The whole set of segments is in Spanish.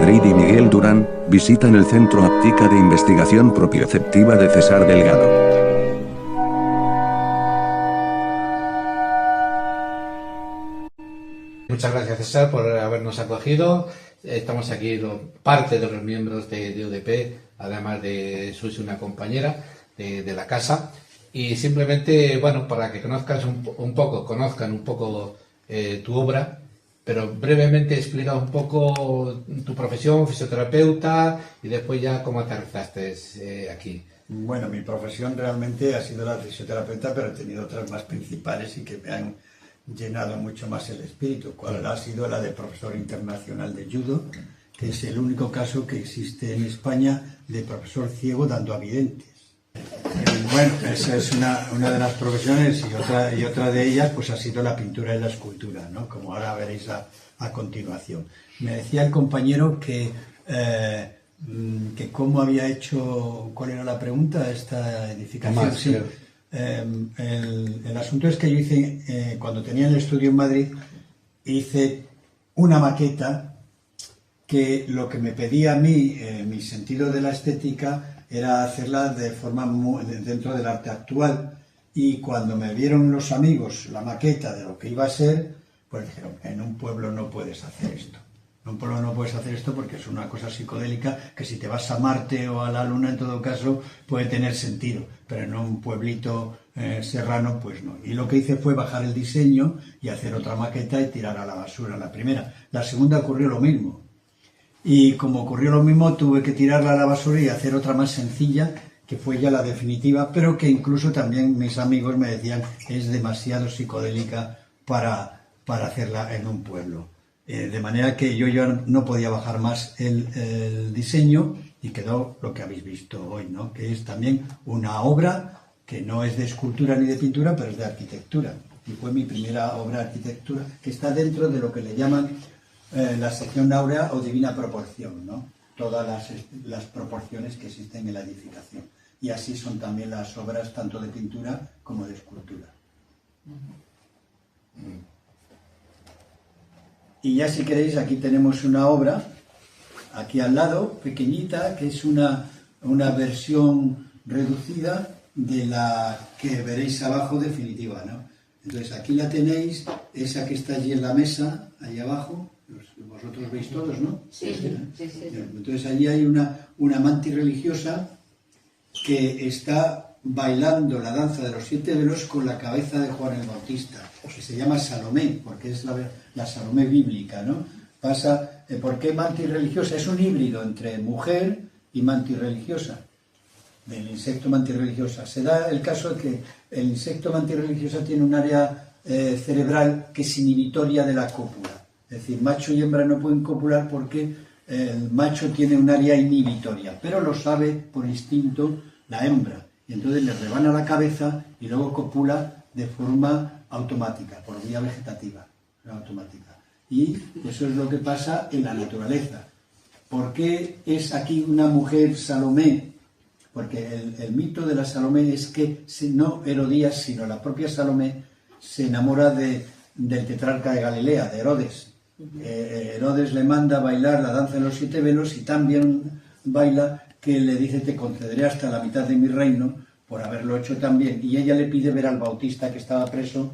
Madrid y Miguel Durán, visitan el Centro Áptica de Investigación Propioceptiva de César Delgado. Muchas gracias, César, por habernos acogido. Estamos aquí parte de los miembros de UDP, además de sois una compañera de la casa. Y simplemente, bueno, para que conozcan un poco tu obra, pero brevemente explica un poco tu profesión, fisioterapeuta, y después ya cómo aterrizaste aquí. Bueno, mi profesión realmente ha sido la de fisioterapeuta, pero he tenido otras más principales y que me han llenado mucho más el espíritu, cual ha sido la de profesor internacional de judo, que es el único caso que existe en España de profesor ciego dando a videntes. Bueno, esa es una de las profesiones, y otra de ellas pues ha sido la pintura y la escultura, ¿no? Como ahora veréis a continuación. Me decía el compañero que cómo había hecho, ¿cuál era la pregunta? Esta edificación. Sí. El asunto es que yo hice, cuando tenía el estudio en Madrid, hice una maqueta que lo que me pedía a mí, mi sentido de la estética, era hacerla de forma dentro del arte actual. Y cuando me vieron los amigos la maqueta de lo que iba a ser, pues dijeron, en un pueblo no puedes hacer esto. En un pueblo no puedes hacer esto porque es una cosa psicodélica que si te vas a Marte o a la Luna, en todo caso, puede tener sentido, pero en un pueblito serrano, pues no. Y lo que hice fue bajar el diseño y hacer otra maqueta y tirar a la basura la primera. La segunda ocurrió lo mismo. Y como ocurrió lo mismo, tuve que tirarla a la basura y hacer otra más sencilla, que fue ya la definitiva, pero que incluso también mis amigos me decían es demasiado psicodélica para hacerla en un pueblo. De manera que yo ya no podía bajar más el diseño y quedó lo que habéis visto hoy, ¿no? Que es también una obra que no es de escultura ni de pintura, pero es de arquitectura. Y fue mi primera obra de arquitectura, que está dentro de lo que le llaman la sección áurea o divina proporción, ¿no? Todas las proporciones que existen en la edificación. Y así son también las obras tanto de pintura como de escultura. Y ya si queréis, aquí tenemos una obra, aquí al lado, pequeñita, que es una versión reducida de la que veréis abajo definitiva, ¿no? Entonces aquí la tenéis, esa que está allí en la mesa, ahí abajo, vosotros veis todos, ¿no? Sí. Entonces allí hay una mantis religiosa que está bailando la danza de los 7 velos con la cabeza de Juan el Bautista, que se llama Salomé, porque es la Salomé bíblica, ¿no? ¿Por qué mantis religiosa? Es un híbrido entre mujer y mantis religiosa, del insecto mantis religiosa. Se da el caso de que el insecto mantis religiosa tiene un área cerebral que es inhibitoria de la cópula. Es decir, macho y hembra no pueden copular porque el macho tiene un área inhibitoria, pero lo sabe por instinto la hembra. Y entonces le rebana la cabeza y luego copula de forma automática, por vía vegetativa, automática. Y eso es lo que pasa en la naturaleza. ¿Por qué es aquí una mujer Salomé? Porque el mito de la Salomé es que no Herodías, sino la propia Salomé se enamora del tetrarca de Galilea, de Herodes. Herodes le manda bailar la danza de los 7 velos y también baila que le dice te concederé hasta la mitad de mi reino por haberlo hecho tan bien. Y ella le pide ver al Bautista que estaba preso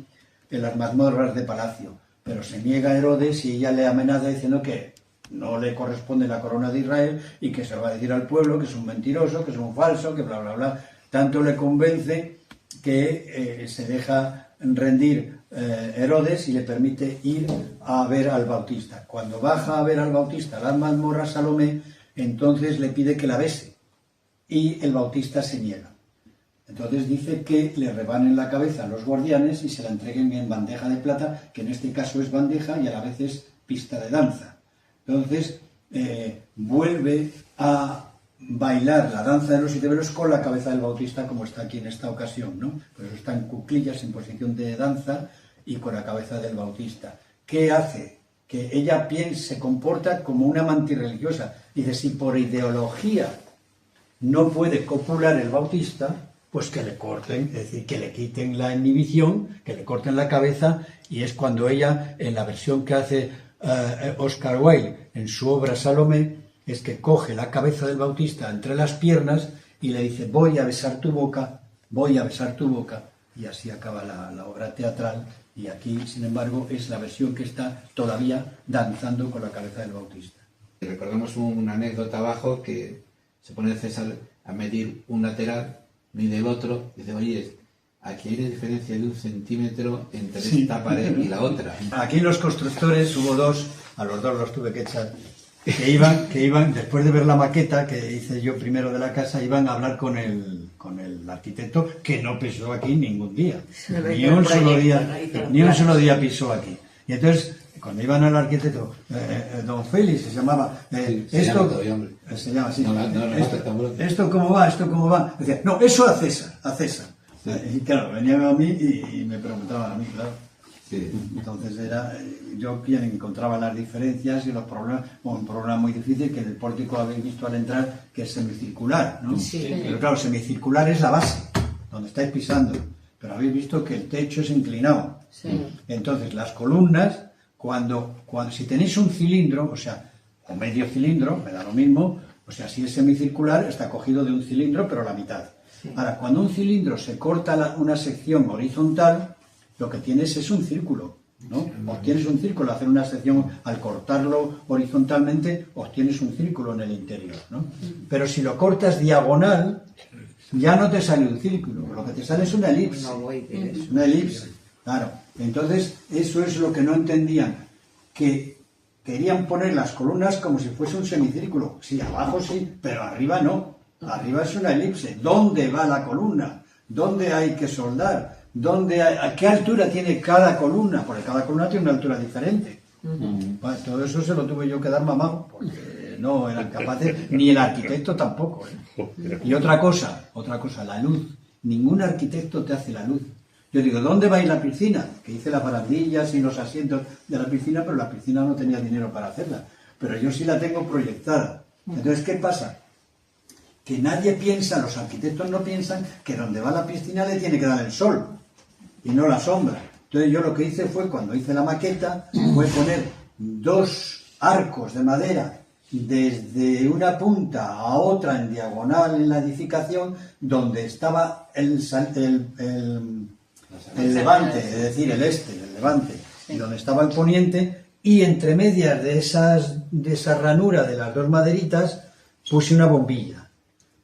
en las mazmorras de palacio. Pero se niega Herodes y ella le amenaza diciendo que no le corresponde la corona de Israel y que se va a decir al pueblo que es un mentiroso, que es un falso, que bla, bla, bla. Tanto le convence que se deja rendir Herodes y le permite ir a ver al Bautista. Cuando baja a ver al Bautista, la mazmorra Salomé, entonces le pide que la bese y el Bautista se niega. Entonces dice que le rebanen la cabeza a los guardianes y se la entreguen en bandeja de plata, que en este caso es bandeja y a la vez es pista de danza. Entonces vuelve a bailar la danza de los 7 velos con la cabeza del Bautista, como está aquí en esta ocasión, ¿no? Por eso está en cuclillas, en posición de danza y con la cabeza del Bautista. ¿Qué hace? Que ella se comporta como una mantis religiosa. Dice, si por ideología no puede copular el Bautista, pues que le corten, es decir, que le quiten la inhibición, que le corten la cabeza, y es cuando ella, en la versión que hace Oscar Wilde en su obra Salomé, es que coge la cabeza del Bautista entre las piernas y le dice, voy a besar tu boca, voy a besar tu boca, y así acaba la obra teatral. Y aquí, sin embargo, es la versión que está todavía danzando con la cabeza del Bautista. Recordamos una anécdota abajo que se pone César a medir un lateral, mide el otro, y dice, oye, aquí hay una diferencia de 1 centímetro entre esta pared y la otra. Aquí los constructores, hubo dos, a los dos los tuve que echar, que iban, después de ver la maqueta que hice yo primero de la casa, iban a hablar con el arquitecto, que no pisó aquí ningún día. Ni un solo día pisó aquí. Y entonces, cuando iban al arquitecto, don Félix se llamaba, se llama así. ¿Esto cómo va? ¿Esto cómo va? Decía, no, eso a César. Y claro, venían a mí y me preguntaban a mí, claro. Sí. Entonces era yo quien encontraba las diferencias y los problemas. Un problema muy difícil que en el pórtico habéis visto al entrar, que es semicircular, ¿no? Sí. Pero claro, semicircular es la base, donde estáis pisando. Pero habéis visto que el techo es inclinado. Sí. Entonces las columnas, cuando si tenéis un cilindro, o sea, o medio cilindro, me da lo mismo, o sea, si es semicircular, está cogido de un cilindro, pero la mitad. Sí. Ahora, cuando un cilindro se corta una sección horizontal, lo que tienes es un círculo, ¿no? Obtienes un círculo, hacer una sección, al cortarlo horizontalmente, obtienes un círculo en el interior, ¿no? Pero si lo cortas diagonal, ya no te sale un círculo, lo que te sale es una elipse. Es una elipse, claro. Entonces, eso es lo que no entendían, que querían poner las columnas como si fuese un semicírculo. Sí, abajo sí, pero arriba no. Arriba es una elipse. ¿Dónde va la columna? ¿Dónde hay que soldar? ¿A qué altura tiene cada columna? Porque cada columna tiene una altura diferente. Bueno, todo eso se lo tuve yo que dar mamado, porque no eran capaces, ni el arquitecto tampoco. Y otra cosa, la luz. Ningún arquitecto te hace la luz. Yo digo, ¿dónde va a ir la piscina? Que hice las barandillas y los asientos de la piscina, pero la piscina no tenía dinero para hacerla. Pero yo sí la tengo proyectada. Entonces, ¿qué pasa? Que nadie piensa, los arquitectos no piensan que donde va la piscina le tiene que dar el sol y no la sombra. Entonces yo lo que hice fue, cuando hice la maqueta, fue poner 2 arcos de madera desde una punta a otra en diagonal en la edificación, donde estaba el levante, es decir, el levante, y donde estaba el poniente, y entre medias de esa ranura de las 2 maderitas puse una bombilla.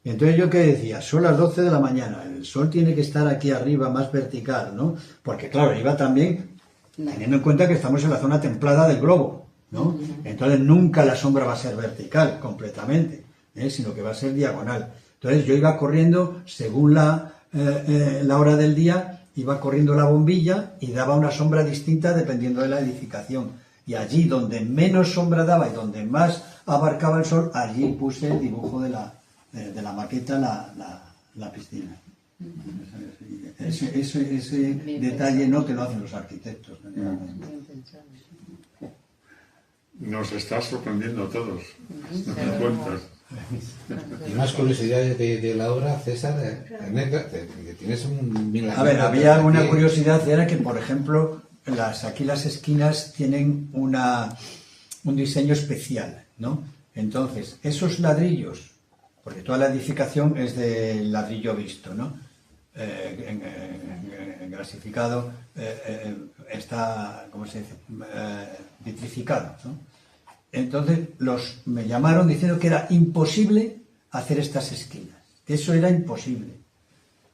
Y entonces yo qué decía, son las 12 de la mañana, el sol tiene que estar aquí arriba, más vertical, ¿no? Porque claro, iba también teniendo en cuenta que estamos en la zona templada del globo, ¿no? Entonces nunca la sombra va a ser vertical completamente, sino que va a ser diagonal. Entonces yo iba corriendo, según la hora del día, iba corriendo la bombilla y daba una sombra distinta dependiendo de la edificación. Y allí donde menos sombra daba y donde más abarcaba el sol, allí puse el dibujo de la maqueta, la piscina. Ese detalle no te lo hacen los arquitectos. Nos está sorprendiendo a todos. No te cuentas. Y más curiosidades de la obra, César, que tienes un milagro. A ver, había una curiosidad, era que, por ejemplo, aquí las esquinas tienen un diseño especial, ¿no? Entonces, esos ladrillos, porque toda la edificación es de ladrillo visto, ¿no? Grasificado, está, ¿cómo se dice? Vitrificado, ¿no? Entonces me llamaron diciendo que era imposible hacer estas esquinas, que eso era imposible,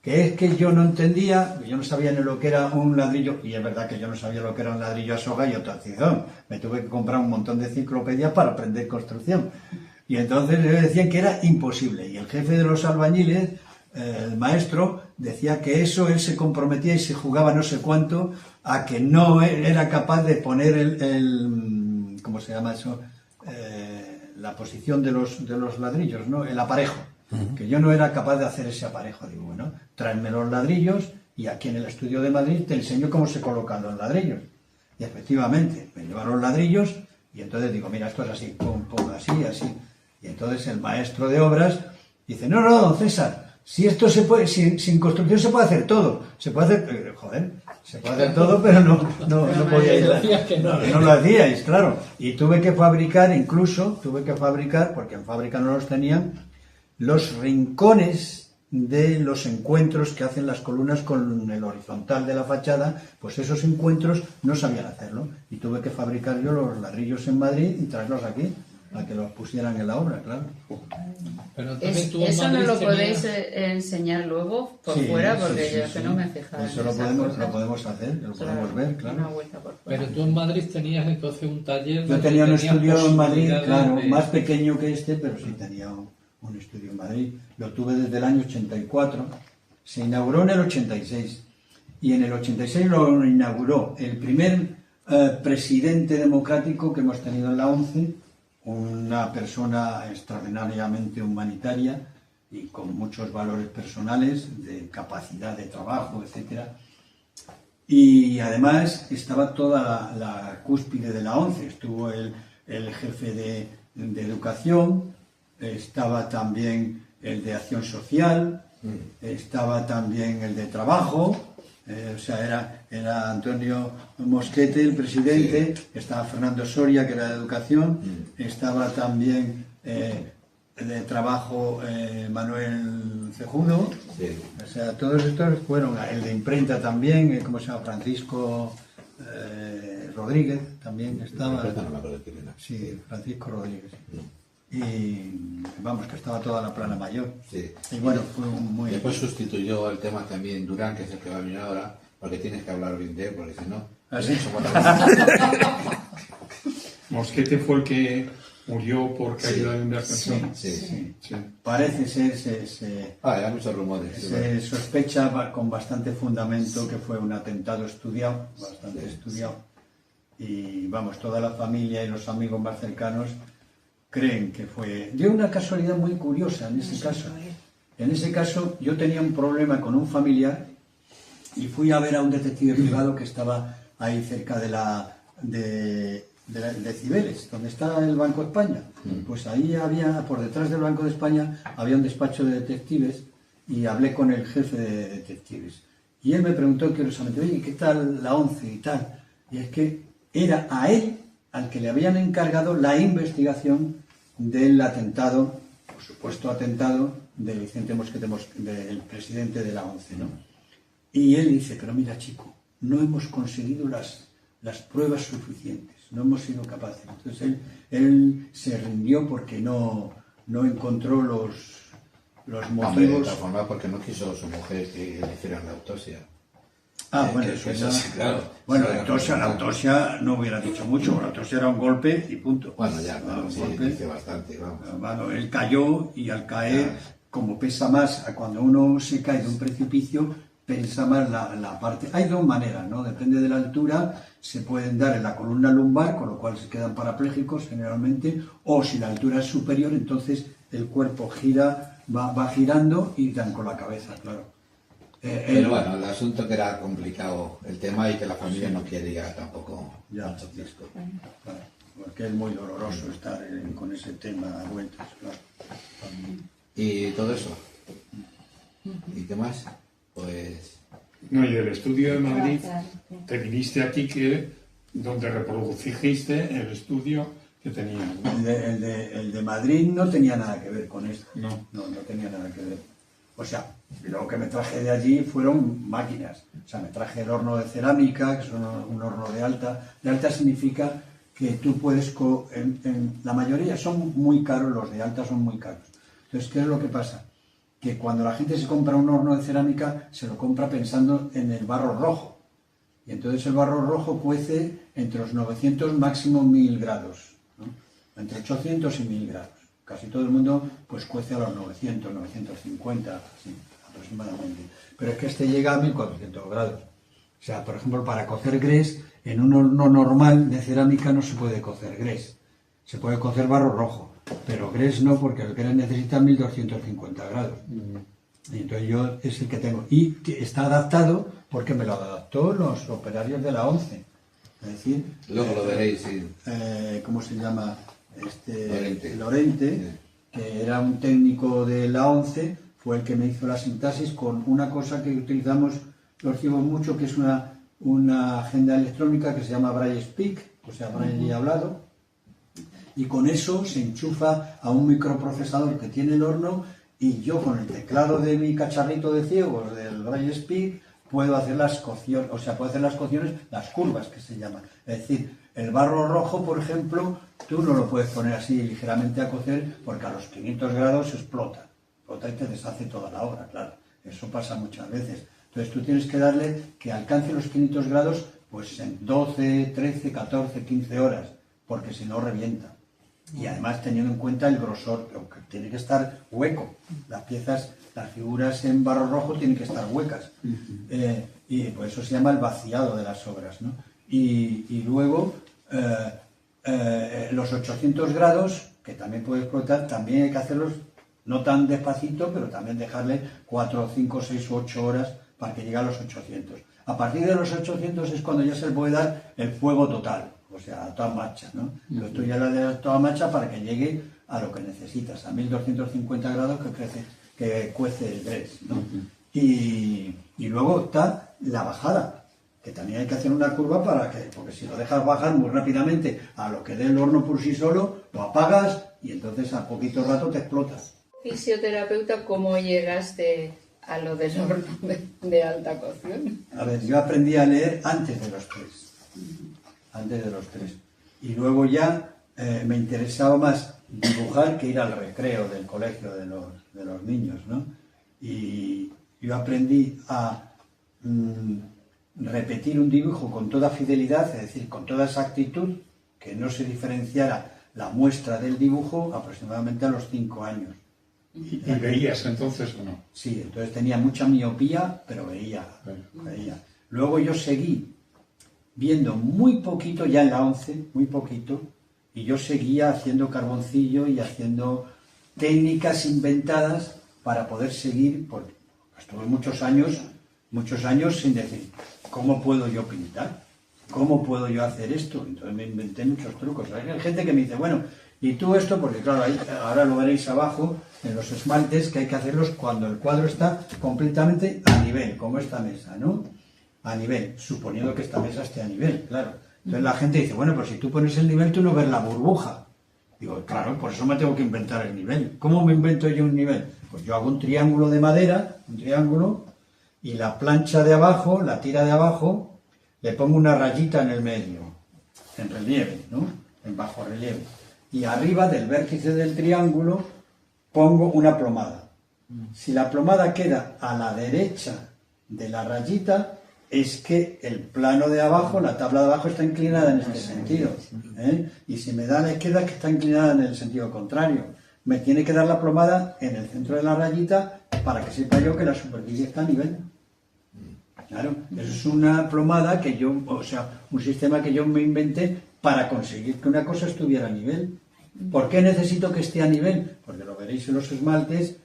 que es que yo no entendía, yo no sabía ni lo que era un ladrillo, y es verdad que yo no sabía lo que era un ladrillo a soga y torcijón, me tuve que comprar un montón de enciclopedias para aprender construcción. Y entonces le decían que era imposible. Y el jefe de los albañiles, el maestro, decía que eso él se comprometía y se jugaba no sé cuánto a que no era capaz de poner ¿cómo se llama eso? La posición de los ladrillos, ¿no? El aparejo. Que yo no era capaz de hacer ese aparejo. Digo, bueno, tráeme los ladrillos y aquí en el estudio de Madrid te enseño cómo se colocan los ladrillos. Y efectivamente, me llevaron los ladrillos y entonces digo, mira, esto es así, pum, pum, así, así. Y entonces el maestro de obras dice, no, don César, Si esto se puede, sin construcción se puede hacer todo. Se puede hacer, se puede hacer todo, pero no podíais. No lo hacíais, claro. Y tuve que fabricar, porque en fábrica no los tenían, los rincones de los encuentros que hacen las columnas con el horizontal de la fachada, pues esos encuentros no sabían hacerlo. Y tuve que fabricar yo los ladrillos en Madrid y traerlos aquí, a que los pusieran en la obra, claro. Pero entonces tú en Eso no Madrid lo tenías- podéis enseñar luego por Sí, fuera, sí, porque sí, yo sí. que no me he fijado Eso en lo esas podemos cosas. hacer, lo podemos Claro, ver, una claro. vuelta por fuera. Pero tú en Madrid tenías entonces un taller. Yo donde tenía un tenías estudio en Madrid, posibilidades claro, de- más pequeño que este, pero sí tenía un estudio en Madrid. Lo tuve desde el año 84, se inauguró en el 86 y en el 86 lo inauguró el primer presidente democrático que hemos tenido en la ONCE, una persona extraordinariamente humanitaria y con muchos valores personales, de capacidad de trabajo, etcétera. Y además estaba toda la cúspide de la ONCE, estuvo el jefe de educación, estaba también el de acción social, estaba también el de trabajo, o sea, era Antonio Mosquete, el presidente, estaba Fernando Soria, que era de educación, estaba también de trabajo Manuel Cejudo, o sea, todos estos fueron, el de imprenta también, ¿cómo se llama? Francisco Rodríguez también estaba. No me acuerdo quién era. Sí, Francisco Rodríguez. Y vamos, que estaba toda la plana mayor. Sí. Y bueno, fue muy... Después sustituyó el tema también Durán, que es el que va a venir ahora, porque tienes que hablar bien de él, porque si no... ¿Ah, sí? Mosquete fue el que murió por caída de embarcación. Sí. Sí. Parece ser, Hay muchos rumores. se sospecha con bastante fundamento que fue un atentado estudiado, bastante estudiado. Y vamos, toda la familia y los amigos más cercanos creen que fue... Dio una casualidad muy curiosa en ese caso. En ese caso yo tenía un problema con un familiar y fui a ver a un detective privado que estaba ahí cerca de Cibeles, donde está el Banco de España. Pues ahí había, por detrás del Banco de España, había un despacho de detectives y hablé con el jefe de detectives. Y él me preguntó curiosamente, oye, ¿qué tal la ONCE y tal? Y es que era a él al que le habían encargado la investigación del atentado, por supuesto atentado, de Vicente Mosquete, del presidente de la ONCE, ¿no? Y él dice, pero mira chico, no hemos conseguido las pruebas suficientes, no hemos sido capaces. Entonces él se rindió porque no encontró los Hombre, de motivos. todas formas, porque no quiso su mujer que le hicieran la autopsia. Bueno, que eso eso ya... sí, claro. Bueno, Sí, la autopsia no hubiera dicho mucho, la autopsia era un golpe y punto. Bueno, ya, claro, Un sí, golpe. dice bastante, vamos. Bueno, él cayó y al caer, como pesa más, cuando uno se cae de un precipicio, pesa más la parte. Hay dos maneras, ¿no? Depende de la altura, se pueden dar en la columna lumbar, con lo cual se quedan parapléjicos generalmente, o si la altura es superior, entonces el cuerpo gira, va girando y dan con la cabeza, claro. Pero bueno, el asunto que era complicado el tema y que la familia no quería tampoco Ya, mucho disco. Claro, porque es muy doloroso estar con ese tema a vueltas, claro. Y todo eso. ¿Y qué más? Pues... No, y del estudio de Madrid, te viniste aquí donde reproduciste el estudio que tenías, ¿no? El de Madrid no tenía nada que ver con esto. No. No tenía nada que ver. O sea, lo que me traje de allí fueron máquinas. O sea, me traje el horno de cerámica, que es un horno de alta. De alta significa que tú puedes... la mayoría son muy caros, los de alta son muy caros. Entonces, ¿qué es lo que pasa? Que cuando la gente se compra un horno de cerámica, se lo compra pensando en el barro rojo. Y entonces el barro rojo cuece entre los 900 máximo 1000 grados, ¿no? Entre 800 y 1000 grados. Casi todo el mundo pues cuece a los 900, 950, así, aproximadamente. Pero es que este llega a 1400 grados. O sea, por ejemplo, para cocer grés, en un horno normal de cerámica no se puede cocer grés. Se puede cocer barro rojo, pero grés no, porque el grés necesita 1250 grados. Y entonces yo es el que tengo. Y está adaptado porque me lo adaptó los operarios de la ONCE. Es decir... Luego lo veréis, sí. ¿Cómo se llama? Lorente. Lorente, que era un técnico de la ONCE, fue el que me hizo la sintaxis con una cosa que utilizamos los ciegos mucho, que es una agenda electrónica que se llama Braille Speak, o sea, Braille hablado, y con eso se enchufa a un microprocesador que tiene el horno, y yo con el teclado de mi cacharrito de ciegos del Braille Speak puedo hacer las cocciones, o sea, puedo hacer las cocciones, las curvas que se llaman. Es decir, el barro rojo, por ejemplo, tú no lo puedes poner así ligeramente a cocer porque a los 500 grados explota y te deshace toda la obra, claro. Eso pasa muchas veces. Entonces tú tienes que darle que alcance los 500 grados pues en 12, 13, 14, 15 horas, porque si no revienta. Y además teniendo en cuenta el grosor, que tiene que estar hueco. Las piezas, las figuras en barro rojo tienen que estar huecas. Y pues eso se llama el vaciado de las obras, ¿no? Y luego los 800 grados, que también puede explotar, también hay que hacerlos no tan despacito, pero también dejarle 4, 5, 6 u 8 horas para que llegue a los 800. A partir de los 800 es cuando ya se le puede dar el fuego total, o sea, a toda marcha, ¿no? Pero tú ya le das a toda marcha para que llegue a lo que necesitas, a 1250 grados que cuece el gres, ¿no? Y luego está la bajada, que también hay que hacer una curva porque si lo dejas bajar muy rápidamente a lo que dé el horno por sí solo, lo apagas y entonces a poquito rato te explotas. Fisioterapeuta, ¿cómo llegaste a lo del horno de alta cocción? A ver, yo aprendí a leer antes de los 3. Antes de los 3. Y luego ya me interesaba más dibujar que ir al recreo del colegio de los niños, ¿no? Y yo aprendí a repetir un dibujo con toda fidelidad, es decir, con toda exactitud, que no se diferenciara la muestra del dibujo aproximadamente a los 5 años. ¿Y veías entonces o no? Sí, entonces tenía mucha miopía, pero veía. Luego yo seguí viendo muy poquito, ya en la 11, muy poquito, y yo seguía haciendo carboncillo y haciendo técnicas inventadas para poder seguir, porque estuve muchos años sin decir, ¿cómo puedo yo pintar? ¿Cómo puedo yo hacer esto? Entonces me inventé muchos trucos. Hay gente que me dice, bueno, y tú esto, porque claro, ahora lo veréis abajo, en los esmaltes, que hay que hacerlos cuando el cuadro está completamente a nivel, como esta mesa, ¿no? A nivel, suponiendo que esta mesa esté a nivel, claro. Entonces la gente dice, bueno, pues si tú pones el nivel, tú no ves la burbuja. Digo, claro, por eso me tengo que inventar el nivel. ¿Cómo me invento yo un nivel? Pues yo hago un triángulo de madera, y la plancha de abajo, la tira de abajo, le pongo una rayita en el medio, en relieve, ¿no? En bajo relieve. Y arriba del vértice del triángulo pongo una plomada. Si la plomada queda a la derecha de la rayita, es que el plano de abajo, la tabla de abajo está inclinada en este sentido, ¿eh? Y si me da a la izquierda, es que está inclinada en el sentido contrario. Me tiene que dar la plomada en el centro de la rayita para que sepa yo que la superficie está a nivel. Claro, eso es una plomada que yo, o sea, un sistema que yo me inventé para conseguir que una cosa estuviera a nivel. ¿Por qué necesito que esté a nivel? Porque lo veréis en los esmaltes,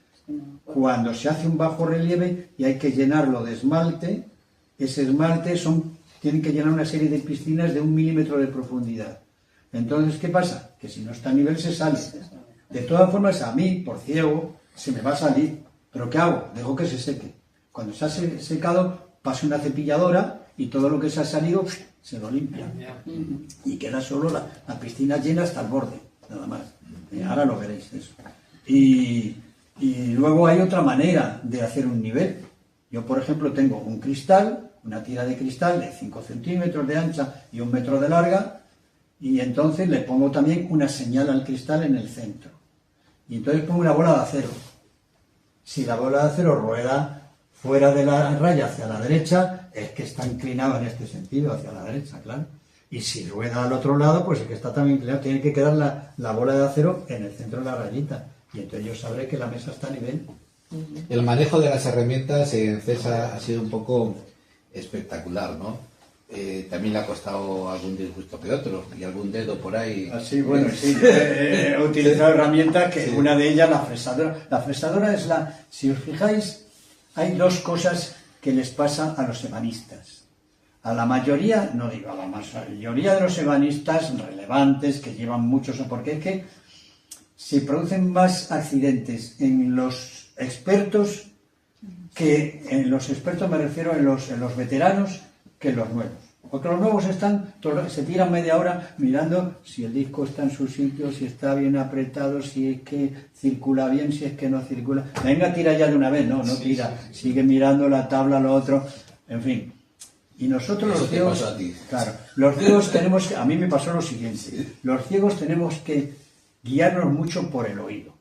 cuando se hace un bajo relieve y hay que llenarlo de esmalte, ese esmalte tienen que llenar una serie de piscinas de 1 milímetro de profundidad. Entonces, ¿qué pasa? Que si no está a nivel se sale. De todas formas, a mí, por ciego, se me va a salir. ¿Pero qué hago? Dejo que se seque. Cuando se ha secado, paso una cepilladora y todo lo que se ha salido se lo limpia. Y queda solo la piscina llena hasta el borde, nada más. Ahora lo veréis eso. Y luego hay otra manera de hacer un nivel. Yo, por ejemplo, tengo un cristal, una tira de cristal de 5 centímetros de ancha y 1 metro de larga, y entonces le pongo también una señal al cristal en el centro. Y entonces pongo una bola de acero. Si la bola de acero rueda fuera de la raya hacia la derecha, es que está inclinado en este sentido, hacia la derecha, claro. Y si rueda al otro lado, pues es que está también inclinado. Tiene que quedar la bola de acero en el centro de la rayita. Y entonces yo sabré que la mesa está a nivel. El manejo de las herramientas en CESA ha sido un poco espectacular, ¿no? También le ha costado algún disgusto que otro, y algún dedo por ahí. Así, bueno, sí. He utilizado herramientas que sí. Una de ellas, la fresadora. La fresadora es si os fijáis, hay 2 cosas que les pasa a los ebanistas. A la mayoría, no digo a la mayoría de los ebanistas relevantes que llevan muchos, porque es que se producen más accidentes en los expertos que en los expertos, me refiero en los veteranos, que en los nuevos. Porque los nuevos se tiran media hora mirando si el disco está en su sitio, si está bien apretado, si es que circula bien, si es que no circula. Venga, tira ya de una vez, no tira. Sigue mirando la tabla, lo otro, en fin. Y nosotros los ciegos, claro, los ciegos tenemos que, a mí me pasó lo siguiente, los ciegos tenemos que guiarnos mucho por el oído,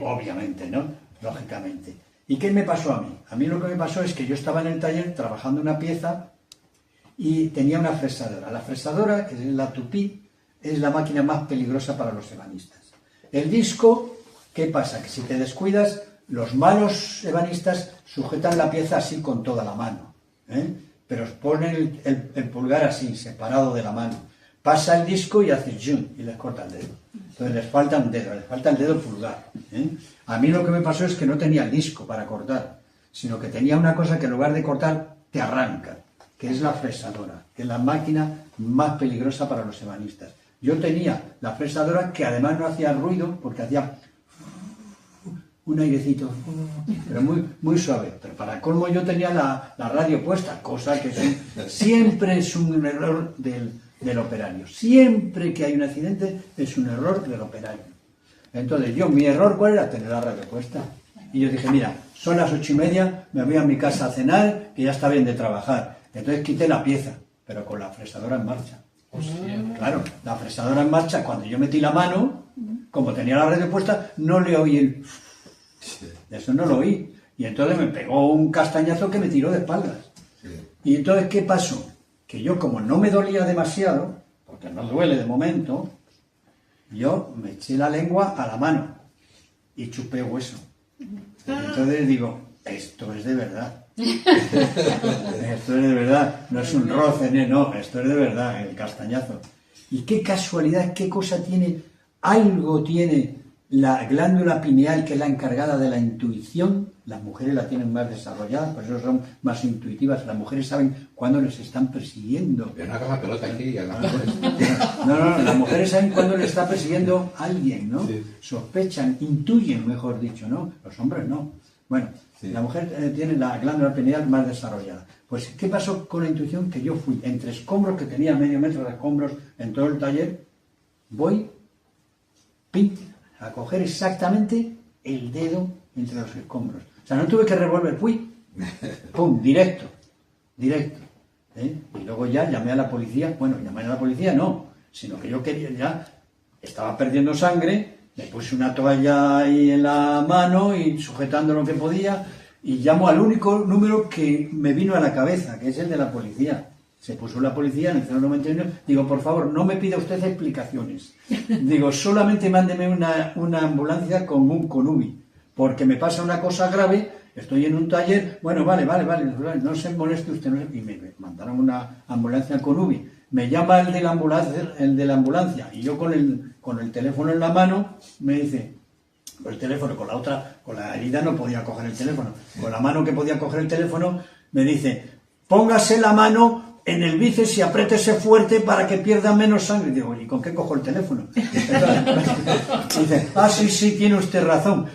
obviamente, ¿no? Lógicamente. ¿Y qué me pasó a mí? A mí lo que me pasó es que yo estaba en el taller trabajando una pieza y tenía una fresadora. La fresadora, que es la tupí, es la máquina más peligrosa para los ebanistas. El disco, ¿qué pasa? Que si te descuidas, los malos ebanistas sujetan la pieza así con toda la mano, pero ponen el pulgar así, separado de la mano. Pasa el disco y hace zoom y les corta el dedo. Entonces les falta un dedo, les falta el dedo pulgar. A mí lo que me pasó es que no tenía el disco para cortar, sino que tenía una cosa que en lugar de cortar te arranca, que es la fresadora, que es la máquina más peligrosa para los ebanistas. Yo tenía la fresadora que además no hacía ruido, porque hacía un airecito, pero muy suave. Pero para colmo yo tenía la radio puesta, cosa que siempre es un error del operario. Siempre que hay un accidente es un error del operario. Entonces mi error, ¿cuál era? Tener la radio puesta. Y yo dije, mira, son las 8:30, me voy a mi casa a cenar, que ya está bien de trabajar. Entonces quité la pieza, pero con la fresadora en marcha. Claro, la fresadora en marcha, cuando yo metí la mano, como tenía la radio puesta, no le oí el... Eso no lo oí. Y entonces me pegó un castañazo que me tiró de espaldas. Y entonces, ¿qué pasó? Que yo, como no me dolía demasiado, porque no duele de momento, yo me eché la lengua a la mano y chupé hueso. Entonces digo, esto es de verdad. Esto es de verdad. No es un roce, no, esto es de verdad, el castañazo. Y qué casualidad, qué cosa tiene, algo tiene la glándula pineal, que es la encargada de la intuición. Las mujeres la tienen más desarrollada, por eso son más intuitivas. Las mujeres saben cuándo les están persiguiendo. Pero no hagas la pelota aquí a las mujeres. No, las mujeres saben cuándo les está persiguiendo alguien, ¿no? Sí. Sospechan, intuyen, mejor dicho, ¿no? Los hombres no. Bueno, sí. La mujer tiene la glándula pineal más desarrollada. Pues, ¿qué pasó con la intuición? Que yo fui entre escombros, que tenía medio metro de escombros en todo el taller, voy, pim, a coger exactamente el dedo entre los escombros. O sea, no tuve que revolver, fui, pum, directo. Y luego ya llamé a la policía, bueno, llamé a la policía no, sino que yo quería ya, estaba perdiendo sangre, me puse una toalla ahí en la mano y sujetando lo que podía, y llamo al único número que me vino a la cabeza, que es el de la policía. Se puso la policía en el 091, digo, por favor, no me pida usted explicaciones. Digo, solamente mándeme una ambulancia con un Conubi, porque me pasa una cosa grave, estoy en un taller, bueno, vale, no se moleste usted. Y me mandaron una ambulancia con Ubi. Me llama el de la ambulancia, y yo con el teléfono en la mano, me dice, con el teléfono, con la herida no podía coger el teléfono, con la mano que podía coger el teléfono, me dice, póngase la mano en el bíceps y apriétese fuerte para que pierda menos sangre. Digo, ¿y con qué cojo el teléfono? Dice, sí, tiene usted razón.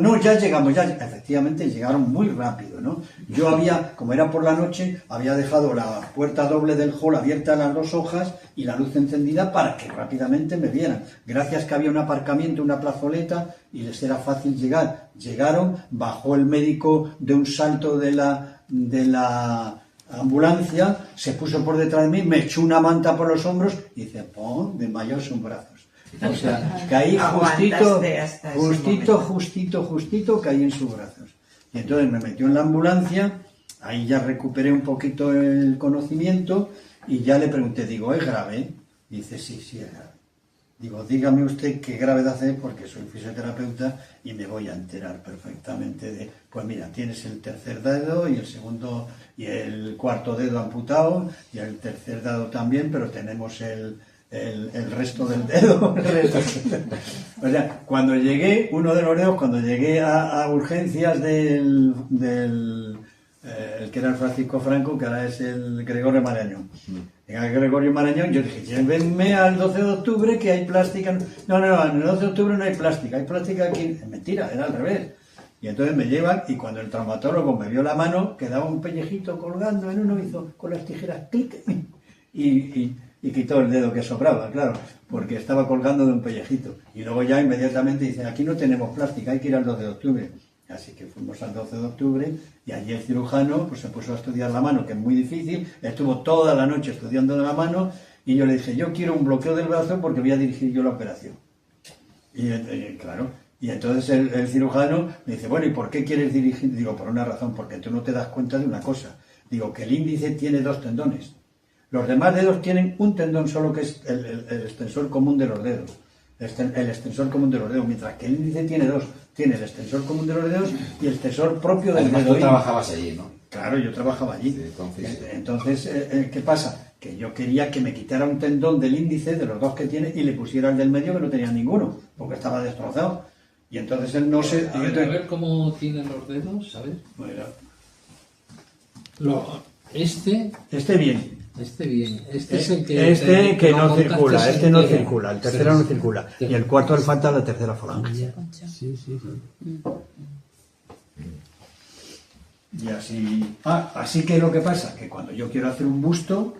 No, ya llegamos, ya. Efectivamente, llegaron muy rápido, ¿no? Yo como era por la noche, había dejado la puerta doble del hall abierta a las 2 hojas y la luz encendida para que rápidamente me vieran. Gracias que había un aparcamiento, una plazoleta, y les era fácil llegar. Llegaron, bajó el médico de un salto de la ambulancia, se puso por detrás de mí, me echó una manta por los hombros y dice, ¡pum!, desmayó sus brazos. O sea, caí justito caí en sus brazos. Y entonces me metió en la ambulancia, ahí ya recuperé un poquito el conocimiento y ya le pregunté, digo, ¿es grave? Y dice, sí, es grave. Digo, dígame usted qué gravedad es, porque soy fisioterapeuta y me voy a enterar perfectamente de... Pues mira, tienes el tercer dedo y el segundo y el cuarto dedo amputado y el tercer dedo también, pero tenemos el resto del dedo. O sea, cuando llegué, uno de los dedos, cuando llegué a urgencias del el que era el Francisco Franco, que ahora es el Gregorio Marañón. En el Gregorio Marañón yo dije, llévenme al 12 de octubre que hay plástica. No, en el 12 de octubre no hay plástica aquí. Mentira, era al revés. Y entonces me llevan y cuando el traumatólogo me vio la mano, quedaba un pellejito colgando en uno, hizo con las tijeras clic y quitó el dedo que sobraba, claro, porque estaba colgando de un pellejito. Y luego ya inmediatamente dice, aquí no tenemos plástica, hay que ir al 12 de octubre. Así que fuimos al 12 de octubre y allí el cirujano pues se puso a estudiar la mano, que es muy difícil, estuvo toda la noche estudiando la mano y yo le dije, yo quiero un bloqueo del brazo porque voy a dirigir yo la operación. Y claro, y entonces el cirujano me dice, bueno, ¿y por qué quieres dirigir? Digo, por una razón, porque tú no te das cuenta de una cosa. Digo, que el índice tiene 2 tendones. Los demás dedos tienen un tendón solo, que es el extensor común de los dedos. El extensor común de los dedos, mientras que el índice tiene 2. Tiene el extensor común de los dedos y el extensor propio del Además, dedo. tú trabajabas allí, ¿no? Claro, yo trabajaba allí. Sí, Entonces, ¿qué pasa? Que yo quería que me quitara un tendón del índice, de los 2 que tiene, y le pusiera el del medio, que no tenía ninguno, porque estaba destrozado. Y entonces él no se... A ver cómo tienen los dedos, ¿sabes? Bueno, Este bien. bien. Este es el que no contaste circula, sin querer. circula, el tercero no circula. Y el cuarto le falta la tercera falange. Sí. Y así... así que lo que pasa, que cuando yo quiero hacer un busto,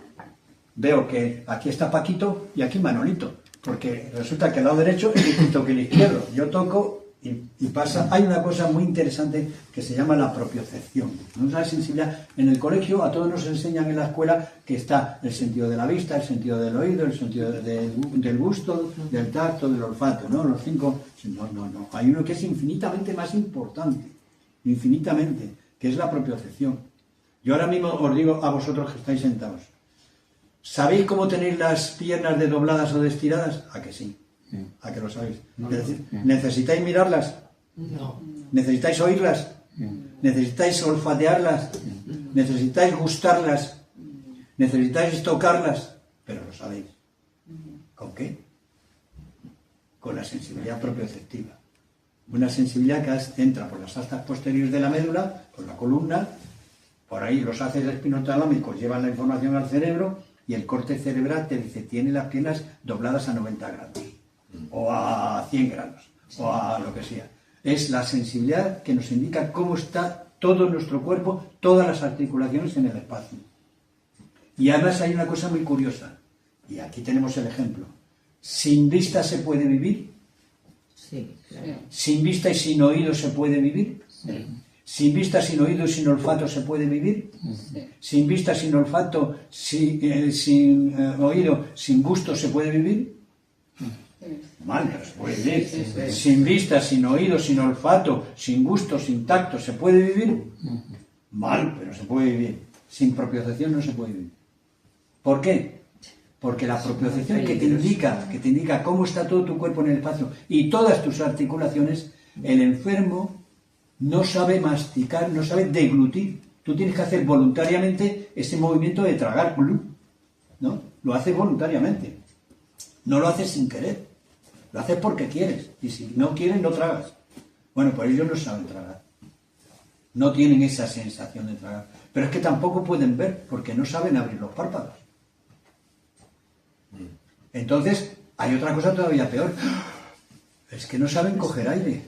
veo que aquí está Paquito y aquí Manolito. Porque resulta que al lado derecho es distinto que el izquierdo. Yo toco y pasa... Hay una cosa muy interesante que se llama la propiocepción. Una sensibilidad. En el colegio a todos nos enseñan en la escuela que está el sentido de la vista, el sentido del oído, el sentido del gusto, del tacto, del olfato, ¿no? Los 5... No. Hay uno que es infinitamente más importante. Infinitamente. Que es la propiocepción. Yo ahora mismo os digo a vosotros que estáis sentados. ¿Sabéis cómo tenéis las piernas dobladas o estiradas? ¿A que sí? ¿A que lo sabéis? Es decir, ¿necesitáis mirarlas? No. ¿Necesitáis oírlas? ¿Necesitáis olfatearlas? ¿Necesitáis gustarlas? ¿Necesitáis tocarlas? Pero lo sabéis. ¿Con qué? Con la sensibilidad propioceptiva. Una sensibilidad que entra por las astas posteriores de la médula, por la columna, por ahí los haces espinotalámicos llevan la información al cerebro y el corte cerebral te dice, tiene las piernas dobladas a 90 grados, o a 100 grados, o a lo que sea. Es la sensibilidad que nos indica cómo está todo nuestro cuerpo, todas las articulaciones en el espacio. Y además hay una cosa muy curiosa, y aquí tenemos el ejemplo. ¿Sin vista se puede vivir? Sí, claro. ¿Sin vista y sin oído se puede vivir? Sí. ¿Sin vista, sin oído y sin olfato se puede vivir? Sí. ¿Sin vista, sin olfato, sin oído, sin gusto se puede vivir? Mal, no se puede vivir. ¿Sin vista, sin oído, sin olfato, sin gusto, sin tacto se puede vivir? Mal, pero se puede vivir. Sin propiocepción no se puede vivir. ¿Por qué? Porque la propiocepción que te indica cómo está todo tu cuerpo en el espacio y todas tus articulaciones, el enfermo no sabe masticar, no sabe deglutir. Tú tienes que hacer voluntariamente ese movimiento de tragar, ¿no? Lo haces voluntariamente. No lo haces sin querer. Lo haces porque quieres. Y si no quieres, no tragas. Bueno, pues ellos no saben tragar. No tienen esa sensación de tragar. Pero es que tampoco pueden ver porque no saben abrir los párpados. Entonces, hay otra cosa todavía peor. Es que no saben coger aire.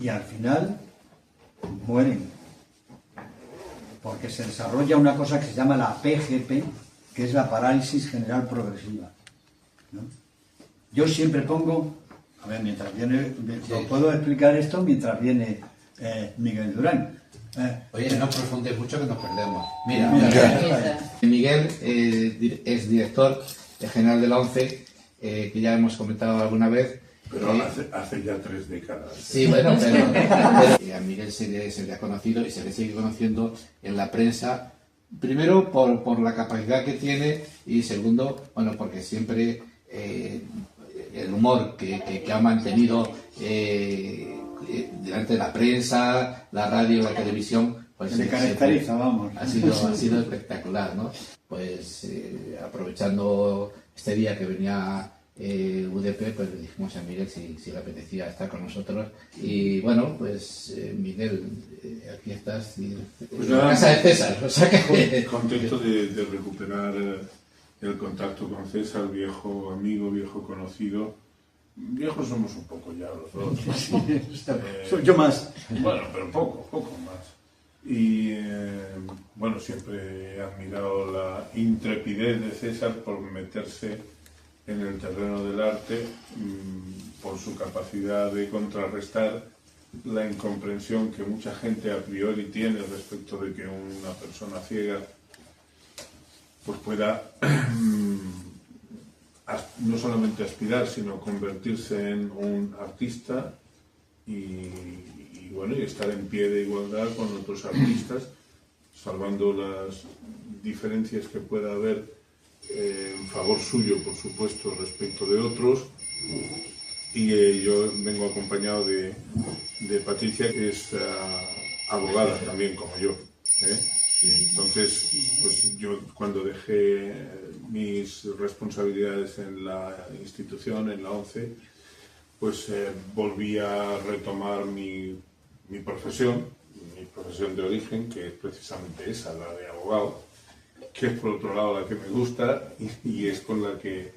Y al final mueren. Porque se desarrolla una cosa que se llama la PGP, que es la parálisis general progresiva, ¿no? Yo siempre pongo, a ver, mientras viene, os puedo explicar esto mientras viene Miguel Durán. Oye, no profundes mucho que nos perdemos. Mira. Miguel es director general de la ONCE, que ya hemos comentado alguna vez. Pero hace ya 3 décadas. Sí, bueno, pero a Miguel se le ha conocido y se le sigue conociendo en la prensa, primero por la capacidad que tiene y segundo, bueno, porque siempre el humor que ha mantenido delante de la prensa, la radio, la televisión, pues se le caracteriza, vamos. Ha sido espectacular, ¿no? Pues aprovechando este día que venía UDP, pues le dijimos a Miguel si le apetecía estar con nosotros. Y bueno, pues Miguel, aquí estás, Pues en la nada, casa de César. O sea que... contento de recuperar el contacto con César, viejo amigo, viejo conocido. Viejos somos un poco ya los dos. Soy yo más. Bueno, pero poco más. Y bueno, siempre he admirado la intrepidez de César por meterse en el terreno del arte, por su capacidad de contrarrestar la incomprensión que mucha gente a priori tiene respecto de que una persona ciega pues pueda no solamente aspirar, sino convertirse en un artista y bueno, y estar en pie de igualdad con otros artistas, salvando las diferencias que pueda haber en favor suyo, por supuesto, respecto de otros. Y yo vengo acompañado de Patricia, que es abogada también, como yo. Entonces, pues yo cuando dejé mis responsabilidades en la institución, en la ONCE, pues volví a retomar mi profesión de origen, que es precisamente esa, la de abogado, que es por otro lado la que me gusta y es con la que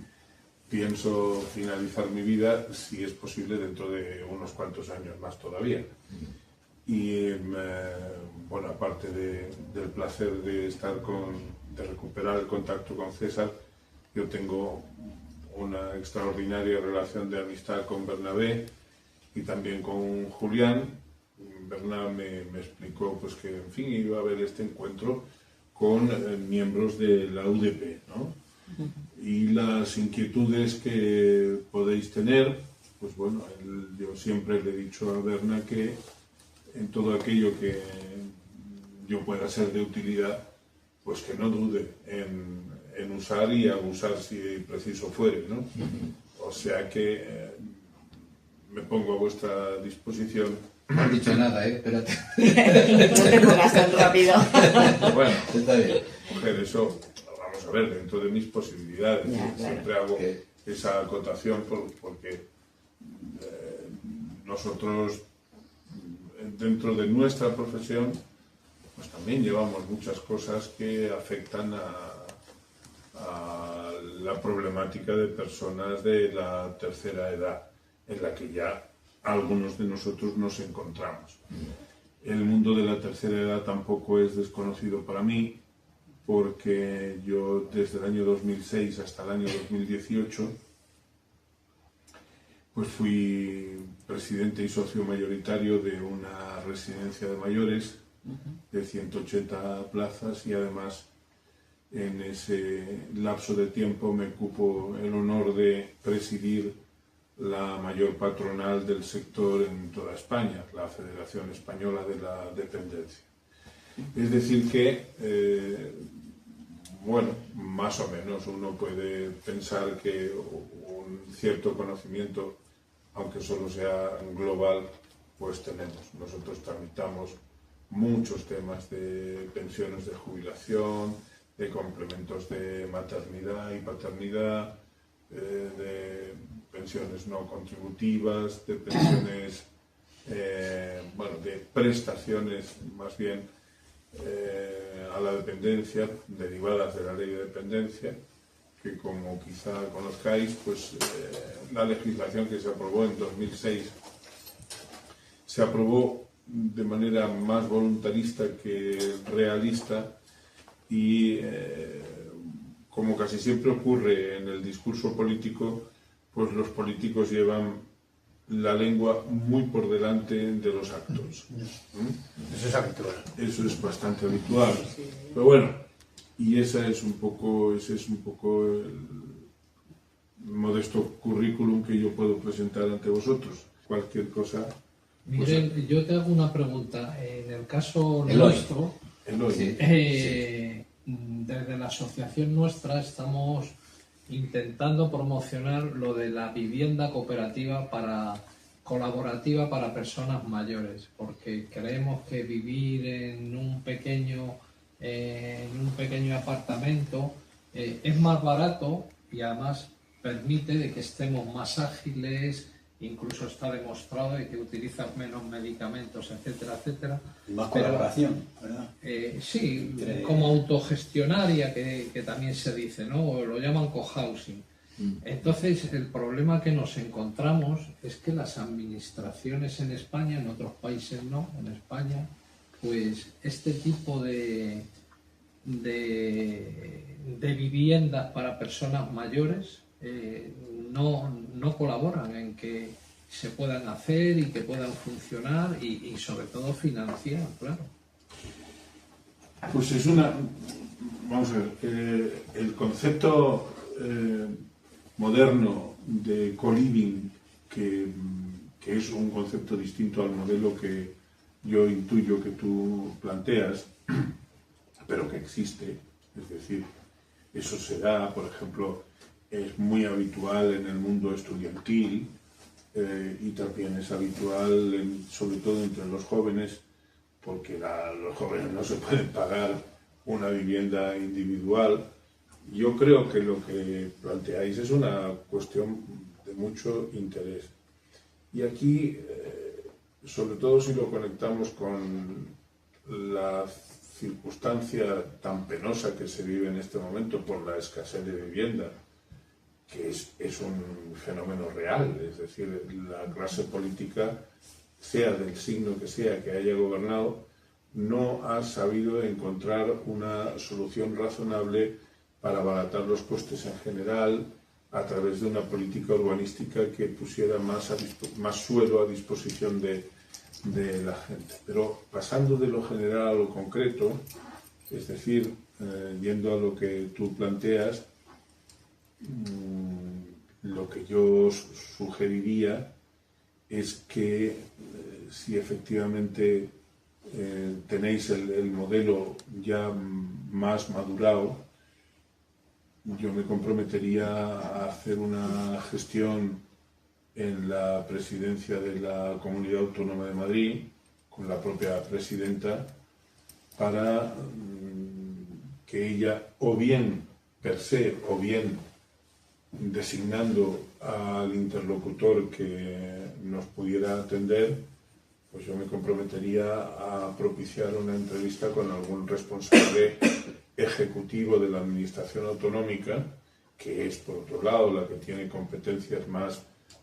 pienso finalizar mi vida, si es posible, dentro de unos cuantos años más todavía. Y bueno, aparte del placer de recuperar el contacto con César, yo tengo una extraordinaria relación de amistad con Bernabé y también con Julián. Bernabé me explicó pues que, en fin, iba a haber este encuentro con miembros de la UDP, ¿no? Y las inquietudes que podéis tener, pues bueno, yo siempre le he dicho a Berna que en todo aquello que yo pueda ser de utilidad, pues que no dude en usar y abusar si preciso fuere, ¿no? O sea que me pongo a vuestra disposición. No has dicho nada, espérate. No te pongas tan rápido. Bueno, Está bien. mujer, eso, vamos a ver, dentro de mis posibilidades. Ya, claro. Siempre hago esa acotación porque nosotros, dentro de nuestra profesión, pues también llevamos muchas cosas que afectan a la problemática de personas de la tercera edad, en la que ya algunos de nosotros nos encontramos. El mundo de la tercera edad tampoco es desconocido para mí, porque yo desde el año 2006 hasta el año 2018 pues fui presidente y socio mayoritario de una residencia de mayores de 180 plazas y además en ese lapso de tiempo me cupo el honor de presidir la mayor patronal del sector en toda España, la Federación Española de la Dependencia. Es decir que, bueno, más o menos uno puede pensar que un cierto conocimiento, aunque solo sea global, pues tenemos. Nosotros tramitamos muchos temas de pensiones de jubilación, de complementos de maternidad y paternidad, de pensiones no contributivas, de pensiones, bueno, de prestaciones más bien a la dependencia, derivadas de la ley de dependencia, que como quizá conozcáis, pues la legislación que se aprobó en 2006 se aprobó de manera más voluntarista que realista y como casi siempre ocurre en el discurso político, pues los políticos llevan la lengua muy por delante de los actos. Eso es habitual. Eso es bastante habitual. Pero bueno, y ese es un poco el modesto currículum que yo puedo presentar ante vosotros. Cualquier cosa. Miguel, yo te hago una pregunta. En el caso Eloy. nuestro, Eloy. desde la asociación nuestra estamos intentando promocionar lo de la vivienda cooperativa colaborativa para personas mayores, porque creemos que vivir en un pequeño apartamento es más barato y además permite de que estemos más ágiles, incluso está demostrado de que utilizas menos medicamentos, etcétera, etcétera. Y más Pero, colaboración, ¿verdad? sí, Entre- como autogestionaria, que también se dice, ¿no? O lo llaman cohousing. Entonces, el problema que nos encontramos es que las administraciones en España, en otros países no, en España, pues este tipo de viviendas para personas mayores no colaboran en que se puedan hacer y que puedan funcionar y sobre todo financiar, claro. Pues vamos a ver, el concepto moderno de co-living, que es un concepto distinto al modelo que yo intuyo que tú planteas, pero que existe, es decir, eso se da, por ejemplo, es muy habitual en el mundo estudiantil y también es habitual, sobre todo entre los jóvenes, porque los jóvenes no se pueden pagar una vivienda individual. Yo creo que lo que planteáis es una cuestión de mucho interés. Y aquí, sobre todo si lo conectamos con la circunstancia tan penosa que se vive en este momento por la escasez de vivienda, que es un fenómeno real, es decir, la clase política, sea del signo que haya gobernado, no ha sabido encontrar una solución razonable para abaratar los costes en general a través de una política urbanística que pusiera más suelo a disposición de la gente. Pero pasando de lo general a lo concreto, es decir, yendo a lo que tú planteas, lo que yo sugeriría es que si efectivamente tenéis el modelo ya más madurado, yo me comprometería a hacer una gestión en la presidencia de la Comunidad Autónoma de Madrid, con la propia presidenta, para que ella, o bien per se, o bien designando al interlocutor que nos pudiera atender, pues yo me comprometería a propiciar una entrevista con algún responsable ejecutivo de la Administración Autonómica, que es, por otro lado, la que tiene competencias más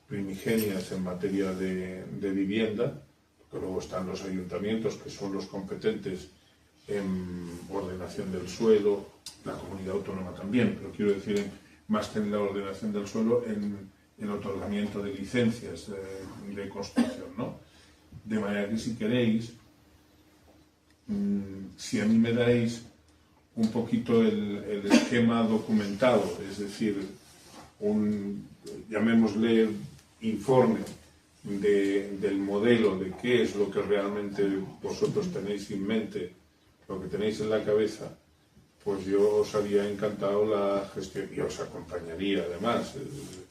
primigenias en materia de vivienda, porque luego están los ayuntamientos, que son los competentes en ordenación del suelo, la comunidad autónoma también, pero quiero decir, más que en la ordenación del suelo, en otorgamiento de licencias de construcción, ¿no? De manera que, si queréis, si a mí me dais un poquito el esquema documentado, es decir, llamémosle informe del modelo, de qué es lo que realmente vosotros tenéis en mente, lo que tenéis en la cabeza, pues yo os haría encantado la gestión y os acompañaría además,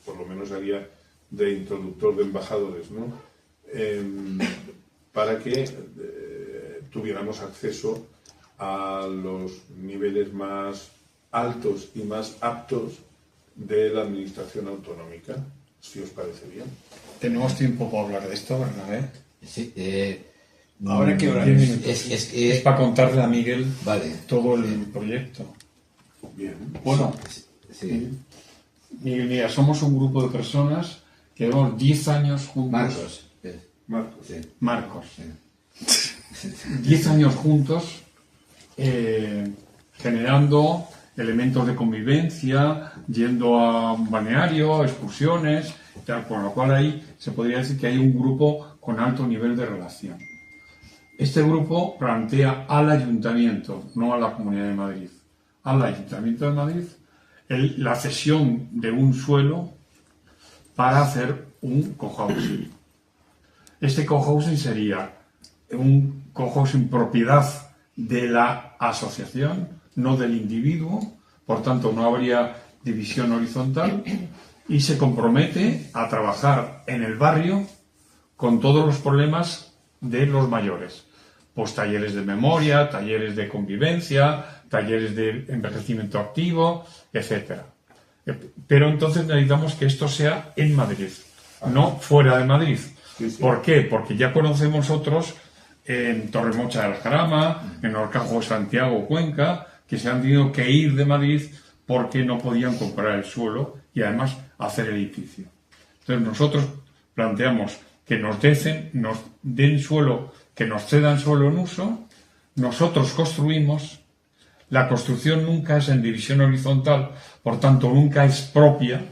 por lo menos haría de introductor de embajadores, ¿no? Para que tuviéramos acceso a los niveles más altos y más aptos de la administración autonómica, si os parece bien. Tenemos tiempo para hablar de esto, ¿verdad? Sí, Ahora que hora 10 es. minutos. Es para contarle a Miguel Vale. todo el proyecto. Bien. Bueno, Sí. Miguel, mira, somos un grupo de personas que llevamos 10 años juntos. Marcos. Marcos. Sí. Marcos. Sí. 10 años juntos generando elementos de convivencia, yendo a un balneario, excursiones, tal, con lo cual ahí se podría decir que hay un grupo con alto nivel de relación. Este grupo plantea al Ayuntamiento, no a la Comunidad de Madrid, al Ayuntamiento de Madrid, la cesión de un suelo para hacer un cohousing. Este cohousing sería un cohousing propiedad de la asociación, no del individuo, por tanto no habría división horizontal, y se compromete a trabajar en el barrio con todos los problemas de los mayores. Pues talleres de memoria, talleres de convivencia, talleres de envejecimiento activo, etc. Pero entonces necesitamos que esto sea en Madrid, no fuera de Madrid. Sí, sí. ¿Por qué? Porque ya conocemos otros en Torremocha del Jarama, en Horcajo, Santiago, Cuenca, que se han tenido que ir de Madrid porque no podían comprar el suelo y además hacer edificio. Entonces nosotros planteamos que nos den suelo, que nos cedan suelo en uso, nosotros construimos. La construcción nunca es en división horizontal, por tanto nunca es propia,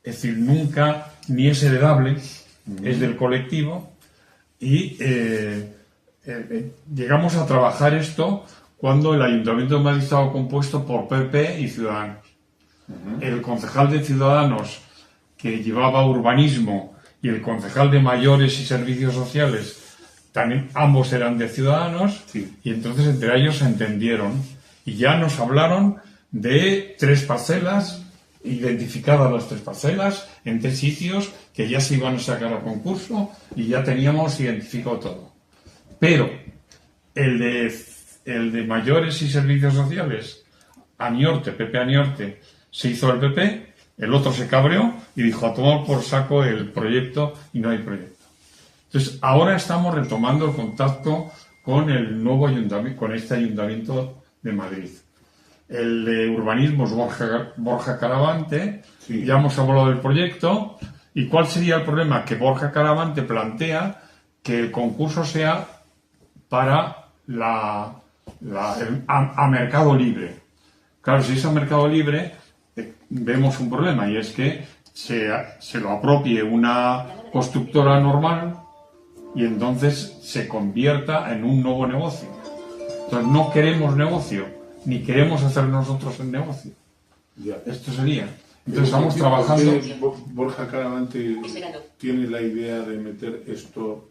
es decir, nunca ni es heredable, es del colectivo, y llegamos a trabajar esto cuando el Ayuntamiento de Madrid estaba compuesto por PP y Ciudadanos. El concejal de Ciudadanos que llevaba urbanismo y el concejal de Mayores y Servicios Sociales, también ambos eran de Ciudadanos, Sí. y entonces entre ellos se entendieron y ya nos hablaron de 3 parcelas, identificadas las 3 parcelas, en 3 sitios que ya se iban a sacar a concurso y ya teníamos identificado todo. Pero el de Mayores y Servicios Sociales, Aniorte, PP Aniorte, se hizo el PP, el otro se cabreó y dijo a tomar por saco el proyecto y no hay proyecto. Entonces, ahora estamos retomando el contacto con el nuevo ayuntamiento, con este ayuntamiento de Madrid. El de urbanismo es Borja Caravante, Sí. ya hemos hablado del proyecto. ¿Y cuál sería el problema? Que Borja Caravante plantea que el concurso sea para a mercado libre. Claro, si es a mercado libre, vemos un problema, y es que se lo apropie una constructora normal y entonces se convierta en un nuevo negocio. Entonces no queremos negocio, ni queremos hacer nosotros el negocio. Ya. Esto sería. Entonces estamos trabajando. Borja Caravante tiene la idea de meter esto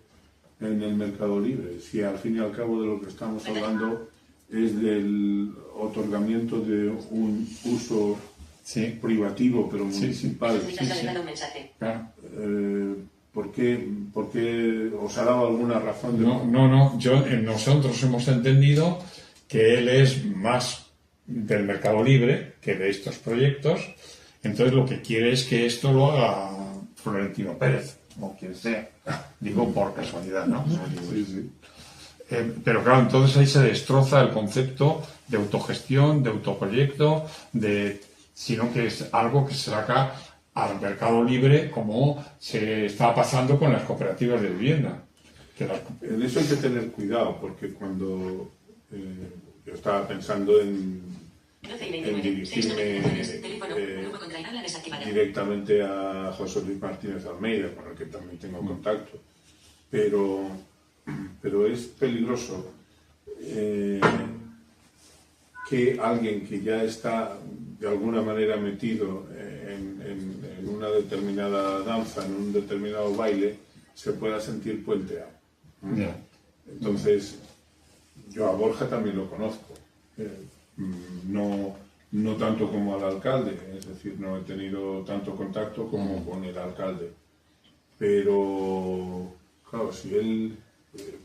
en el mercado libre, si al fin y al cabo de lo que estamos hablando es del otorgamiento de un uso Sí. privativo pero Sí, municipal. Claro. ¿Por qué os ha dado alguna razón? No. Nosotros hemos entendido que él es más del mercado libre que de estos proyectos. Entonces lo que quiere es que esto lo haga Florentino Pérez, o quien sea. Digo por casualidad, ¿no? Sí, sí. Pero claro, entonces ahí se destroza el concepto de autogestión, de autoproyecto, sino que es algo que se saca al mercado libre, como se está pasando con las cooperativas de vivienda. En eso hay que tener cuidado, porque cuando yo estaba pensando en dirigirme directamente a José Luis Martínez Almeida, con el que también tengo contacto, pero es peligroso que alguien que ya está de alguna manera metido en una determinada danza, en un determinado baile, se pueda sentir puenteado. Yeah. Entonces, yo a Borja también lo conozco, no tanto como al alcalde, es decir, no he tenido tanto contacto como con el alcalde, pero claro, si él,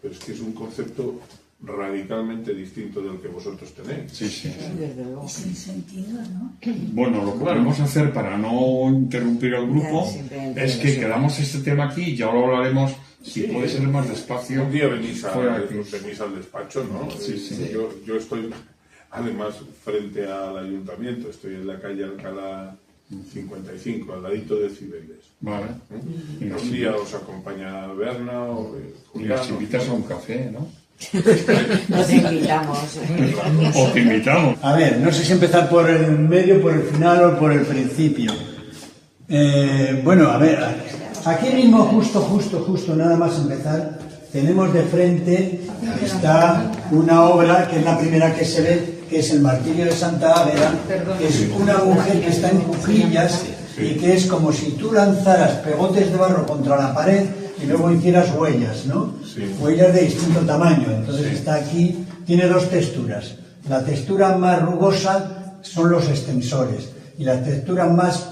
pero es que es un concepto radicalmente distinto del que vosotros tenéis. Sí. Desde luego. Sin sentido, ¿no? Bueno, lo que podemos hacer para no interrumpir al grupo es que quedamos este tema aquí y ya lo hablaremos, si puede ser más despacio. Un día venís fuera aquí. al despacho, ¿no? Sí. Yo estoy además frente al ayuntamiento, estoy en la calle Alcalá 55, al ladito de Cibeles. Vale. Y un día os acompaña Berna o Y Julián. nos invitas a un café, ¿no? Nos invitamos. O te invitamos. A ver, no sé si empezar por el medio, por el final o por el principio. Bueno, a ver, aquí mismo, justo, nada más empezar, tenemos de frente, está una obra que es la primera que se ve, que es el Martirio de Santa Águeda, que es una mujer que está en cuclillas y que es como si tú lanzaras pegotes de barro contra la pared y luego hicieras huellas, ¿no? Sí. Huellas de distinto tamaño. Entonces está aquí, tiene 2 texturas. La textura más rugosa son los extensores y la textura más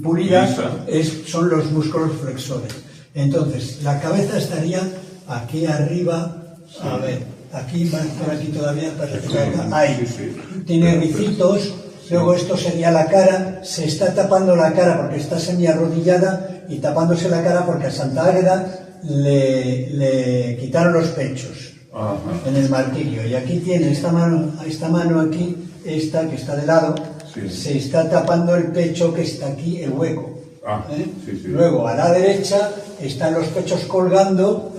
pulida son los músculos flexores. Entonces, la cabeza estaría aquí arriba, a ver, aquí más por aquí todavía, ahí. Tiene ricitos Luego esto sería la cara, se está tapando la cara porque está semi-arrodillada y tapándose la cara porque a Santa Águeda le quitaron los pechos en el martirio. Y aquí tiene esta mano aquí, esta que está de lado, se está tapando el pecho que está aquí, el hueco. Luego a la derecha están los pechos colgando,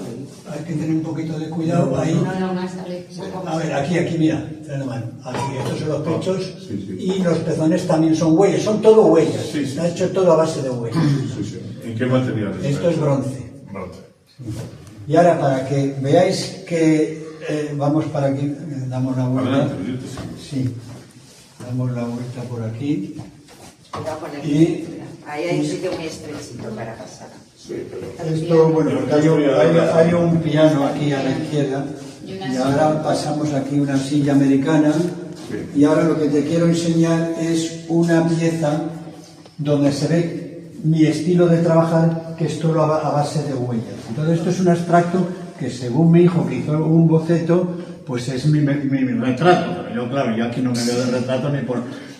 hay que tener un poquito de cuidado ahí. A ver, aquí, mira, trae la mano. Aquí, estos son los pechos y los pezones también son huellas, son todo huellas. Está hecho todo a base de huellas. ¿En qué material está Esto es hecho? bronce. Bronce. Y ahora para que veáis que vamos para aquí, damos la vuelta. Adelante, yo te sigo. Sí, damos la vuelta por aquí. Cuidado con el Y- mira, ahí hay un sitio muy estrechito para pasar. Esto, bueno, porque hay un piano aquí a la izquierda y ahora pasamos aquí una silla americana y ahora lo que te quiero enseñar es una pieza donde se ve mi estilo de trabajar, que es todo a base de huellas. Entonces esto es un abstracto que según mi hijo que hizo un boceto, pues es mi retrato. Pero yo, claro, yo aquí no me veo de retrato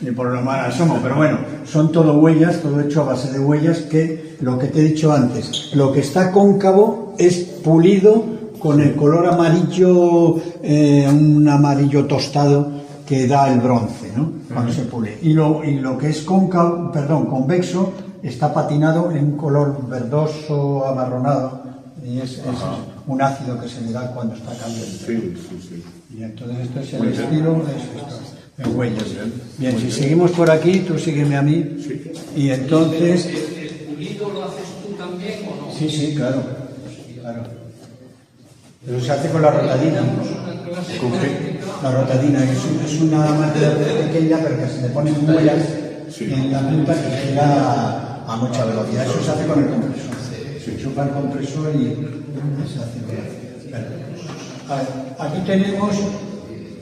ni por lo mal asomo, pero bueno, son todo huellas, todo hecho a base de huellas, que lo que te he dicho antes, lo que está cóncavo es pulido con el color amarillo, un amarillo tostado que da el bronce, ¿no? Cuando se pule. Y lo que es cóncavo, convexo, está patinado en un color verdoso, amarronado, y es un ácido que se le da cuando está caliente. Y entonces esto es el estilo, es esto, de huellas. Bien, si seguimos por aquí, tú sígueme a mí, y entonces... ¿El pulido lo haces tú también o no? Sí, claro. Pero se hace con la rotadina. ¿Con qué? La rotadina es una materia pequeña, pero que se le ponen huellas en la punta que gira a mucha velocidad. Eso se hace con el compresor. Se chupa el compresor y se hace con a ver, aquí tenemos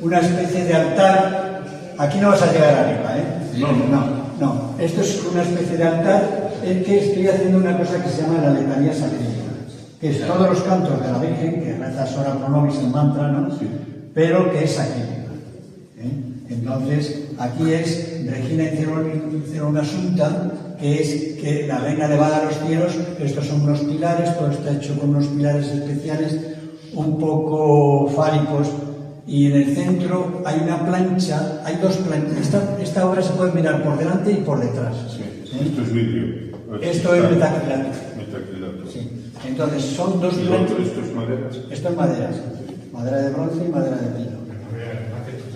una especie de altar. Aquí no vas a llegar arriba, ¿eh? No. Esto es una especie de altar en que estoy haciendo una cosa que se llama la letanía sacrílega, que es todos los cantos de la Virgen, que rezas ora pro nobis en mantra, ¿no? Pero que es sacrílega. Entonces, aquí es Regina in Cielo Asunta, que es que la reina elevada a los cielos. Estos son unos pilares, todo está hecho con unos pilares especiales, un poco fálicos, y en el centro hay una plancha, hay dos planchas. Esta obra se puede mirar por delante y por detrás. Esto es vidrio. Esto es metacrilato. Sí. Entonces son dos planchas. ¿Esto es madera? Esto es madera, madera de bronce y madera de pino.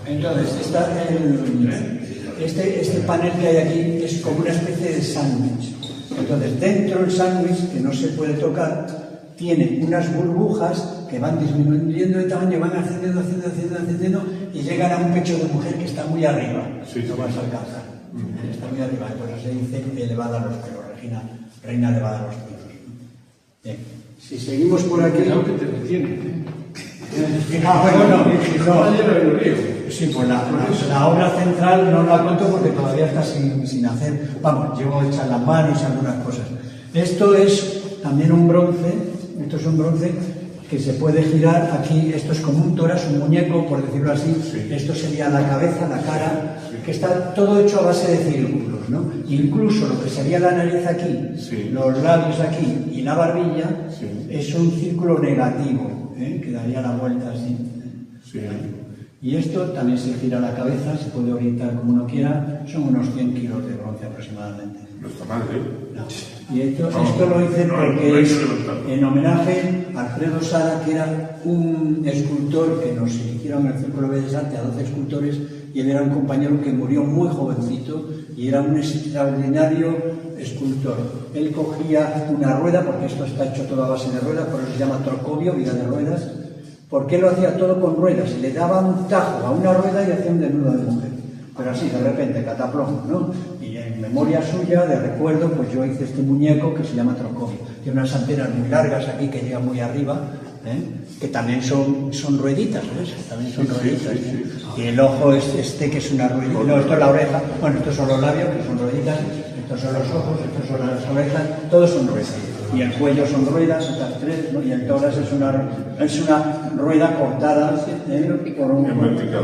Entonces este panel que hay aquí es como una especie de sándwich. Entonces dentro del sándwich, que no se puede tocar, tiene unas burbujas que van disminuyendo de tamaño, van ascendiendo y llegan a un pecho de mujer que está muy arriba. No vas a alcanzar. Está muy arriba, entonces se dice elevada a los cielos, reina elevada a los cielos. Bien. Si seguimos por aquí... que te retiene. Sí, pues la obra central no la cuento porque todavía está sin hacer. Vamos, llevo hechas las manos y algunas cosas. Esto es también un bronce, que se puede girar. Aquí esto es como un toras, un muñeco, por decirlo así. Esto sería la cabeza, la cara, que está todo hecho a base de círculos, ¿no? Incluso lo que sería la nariz aquí, los labios aquí y la barbilla, es un círculo negativo, que daría la vuelta así. Y esto también se gira la cabeza, se puede orientar como uno quiera, son unos 100 kilos de bronce aproximadamente. No está mal, ¿eh? No. Y esto lo hice porque es en homenaje a Alfredo Sala, que era un escultor que nos eligieron en el Círculo de Bellas Artes a 12 escultores, y él era un compañero que murió muy jovencito y era un extraordinario escultor. Él cogía una rueda, porque esto está hecho todo a base de ruedas, por eso se llama trocobio, vida de ruedas, porque él lo hacía todo con ruedas, y le daba un tajo a una rueda y hacía un desnudo de mujer. Pero así, de repente, cataplomo, ¿no? Y en memoria suya, de recuerdo, pues yo hice este muñeco que se llama trocobio. Tiene unas antenas muy largas aquí que llegan muy arriba, que también son rueditas, ¿ves? También son rueditas. Y el ojo es que es una ruedita. No, esto es la oreja. Bueno, estos son los labios, que son rueditas. Estos son los ojos, estos son las orejas. Todos son ruedas. Y el cuello son ruedas, estas tres, ¿no? Y el tórax es una rueda cortada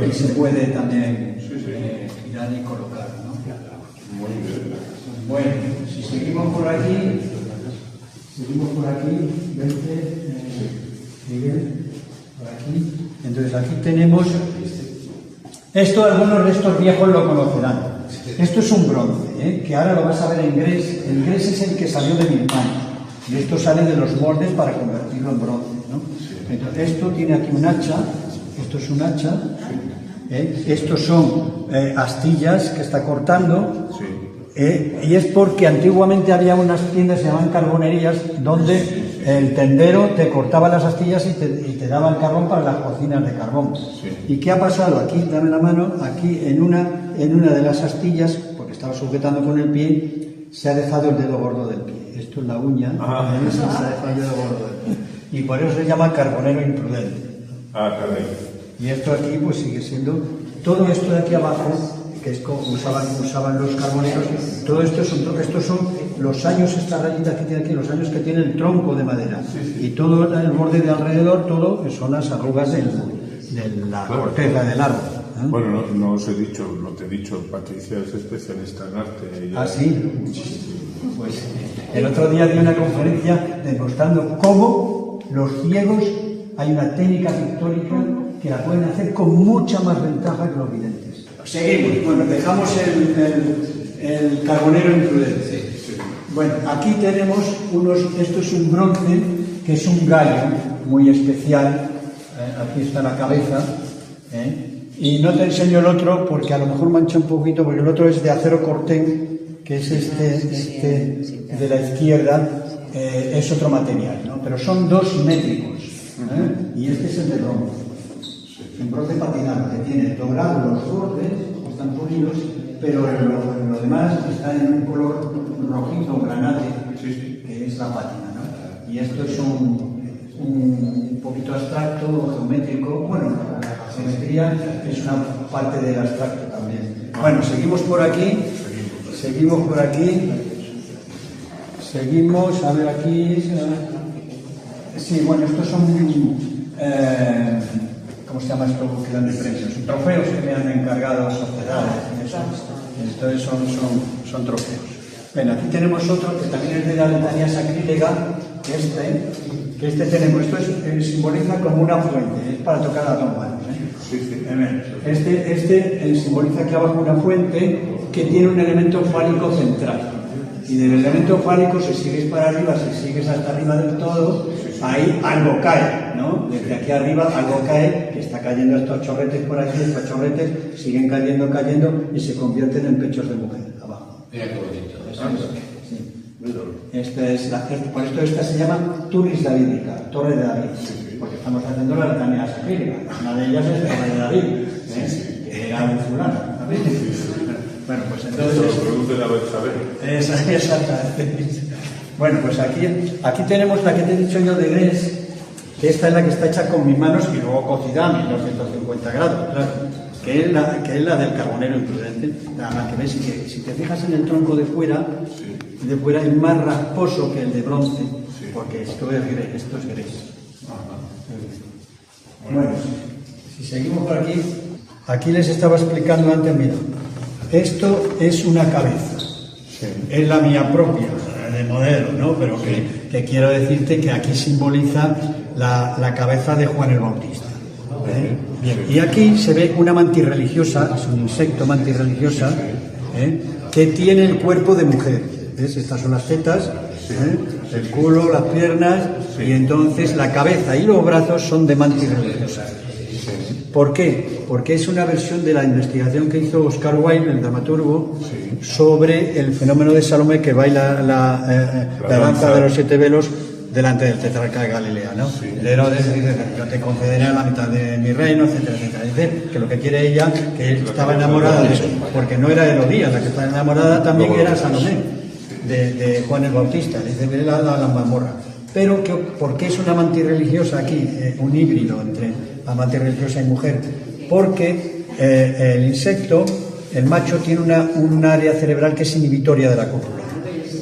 y se puede también girar y colocar, ¿no? Bueno, si seguimos por aquí, vente, Miguel, por aquí. Entonces aquí tenemos, esto algunos de estos viejos lo conocerán. Esto es un bronce, que ahora lo vas a ver en Gres. El Gres es el que salió de Birmania. Y esto sale de los moldes para convertirlo en bronce, ¿no? Entonces, esto tiene aquí un hacha, esto es un hacha, estos son astillas que está cortando, y es porque antiguamente había unas tiendas que se llamaban carbonerías donde el tendero te cortaba las astillas y te daba el carbón para las cocinas de carbón. ¿Y qué ha pasado? Aquí, dame la mano, aquí en una de las astillas, porque estaba sujetando con el pie, se ha dejado el dedo gordo del pie. Esto es la uña, se ha dejado el dedo gordo del pie. Y por eso se llama carbonero imprudente. Y esto aquí pues sigue siendo, todo esto de aquí abajo, que es como usaban los carboneros, todo esto estos son los años, esta rayita que tiene aquí, los años que tiene el tronco de madera. Y todo el borde de alrededor, todo son las arrugas de la corteza del árbol. Bueno, no os he dicho, no te he dicho, Patricia es especialista en arte. ¿Ah, sí? Pues el otro día di una conferencia demostrando cómo los ciegos hay una técnica pictórica que la pueden hacer con mucha más ventaja que los videntes. Seguimos, bueno, dejamos el carbonero imprudente. Bueno, aquí tenemos esto es un bronce, que es un gallo muy especial, aquí está la cabeza, y no te enseño el otro porque a lo mejor mancha un poquito, porque el otro es de acero corten, que es este de la izquierda, es otro material, ¿no? Pero son 2 métricos, y este es el de bronce. Un bronce patinado que tiene doblado los bordes, están pulidos, pero lo demás está en un color rojizo, granate, que es la pátina, ¿no? Y esto es un poquito abstracto, geométrico. Bueno, la geometría es una parte del abstracto también. Bueno, seguimos por aquí, seguimos, a ver aquí. Sí, bueno, estos son ¿cómo se llama esto que dan de premios? Trofeos que me han encargado sociedades. Entonces son trofeos. Bueno, aquí tenemos otro que también es de la letanía sacrílega, que este tenemos, esto simboliza como una fuente, es para tocar a las 2 manos. Este simboliza aquí abajo una fuente que tiene un elemento fálico central. Y del elemento fálico, si sigues para arriba, si sigues hasta arriba del todo, ahí algo cae, ¿no? Desde aquí arriba algo cae, que está cayendo estos chorretes por aquí, estos chorretes siguen cayendo y se convierten en pechos de mujer, abajo. Mira qué bonito. Por esto esta se llama Turris Davídica, Torre de David, porque estamos haciendo la letanía sacrílega. Una de ellas es Torre de David, que era un fulano. Bueno, pues entonces... Exactamente. Bueno, pues aquí tenemos la que te he dicho yo de Gres, que esta es la que está hecha con mis manos y luego cocida a 1950 grados, claro, que es la del carbonero imprudente. La que ves, si te fijas en el tronco de fuera es más rasposo que el de bronce, porque esto es Gres. Bueno, si seguimos por aquí les estaba explicando antes, mira, esto es una cabeza, es la mía propia, de modelo, ¿no? Pero que quiero decirte que aquí simboliza la cabeza de Juan el Bautista. Bien. Y aquí se ve una mantirreligiosa, es un insecto mantirreligiosa, que tiene el cuerpo de mujer. ¿Ves? Estas son las tetas, el culo, las piernas, y entonces la cabeza y los brazos son de mantirreligiosa. ¿Por qué? Porque es una versión de la investigación que hizo Oscar Wilde, el dramaturgo, sobre el fenómeno de Salomé, que baila la danza de los 7 velos delante del tetrarca de Galilea, ¿no? El Herodes dice, yo te concederé la mitad de mi reino, etcétera, etcétera. Dice que lo que quiere ella, que estaba enamorada de eso, porque no era Herodías la que estaba enamorada, también era Salomé, de Juan el Bautista. Dice, ve la mazmorra. Pero, ¿por qué es una mantirreligiosa aquí? Un híbrido entre amante religiosa y mujer, porque el insecto, el macho, tiene un área cerebral que es inhibitoria de la cópula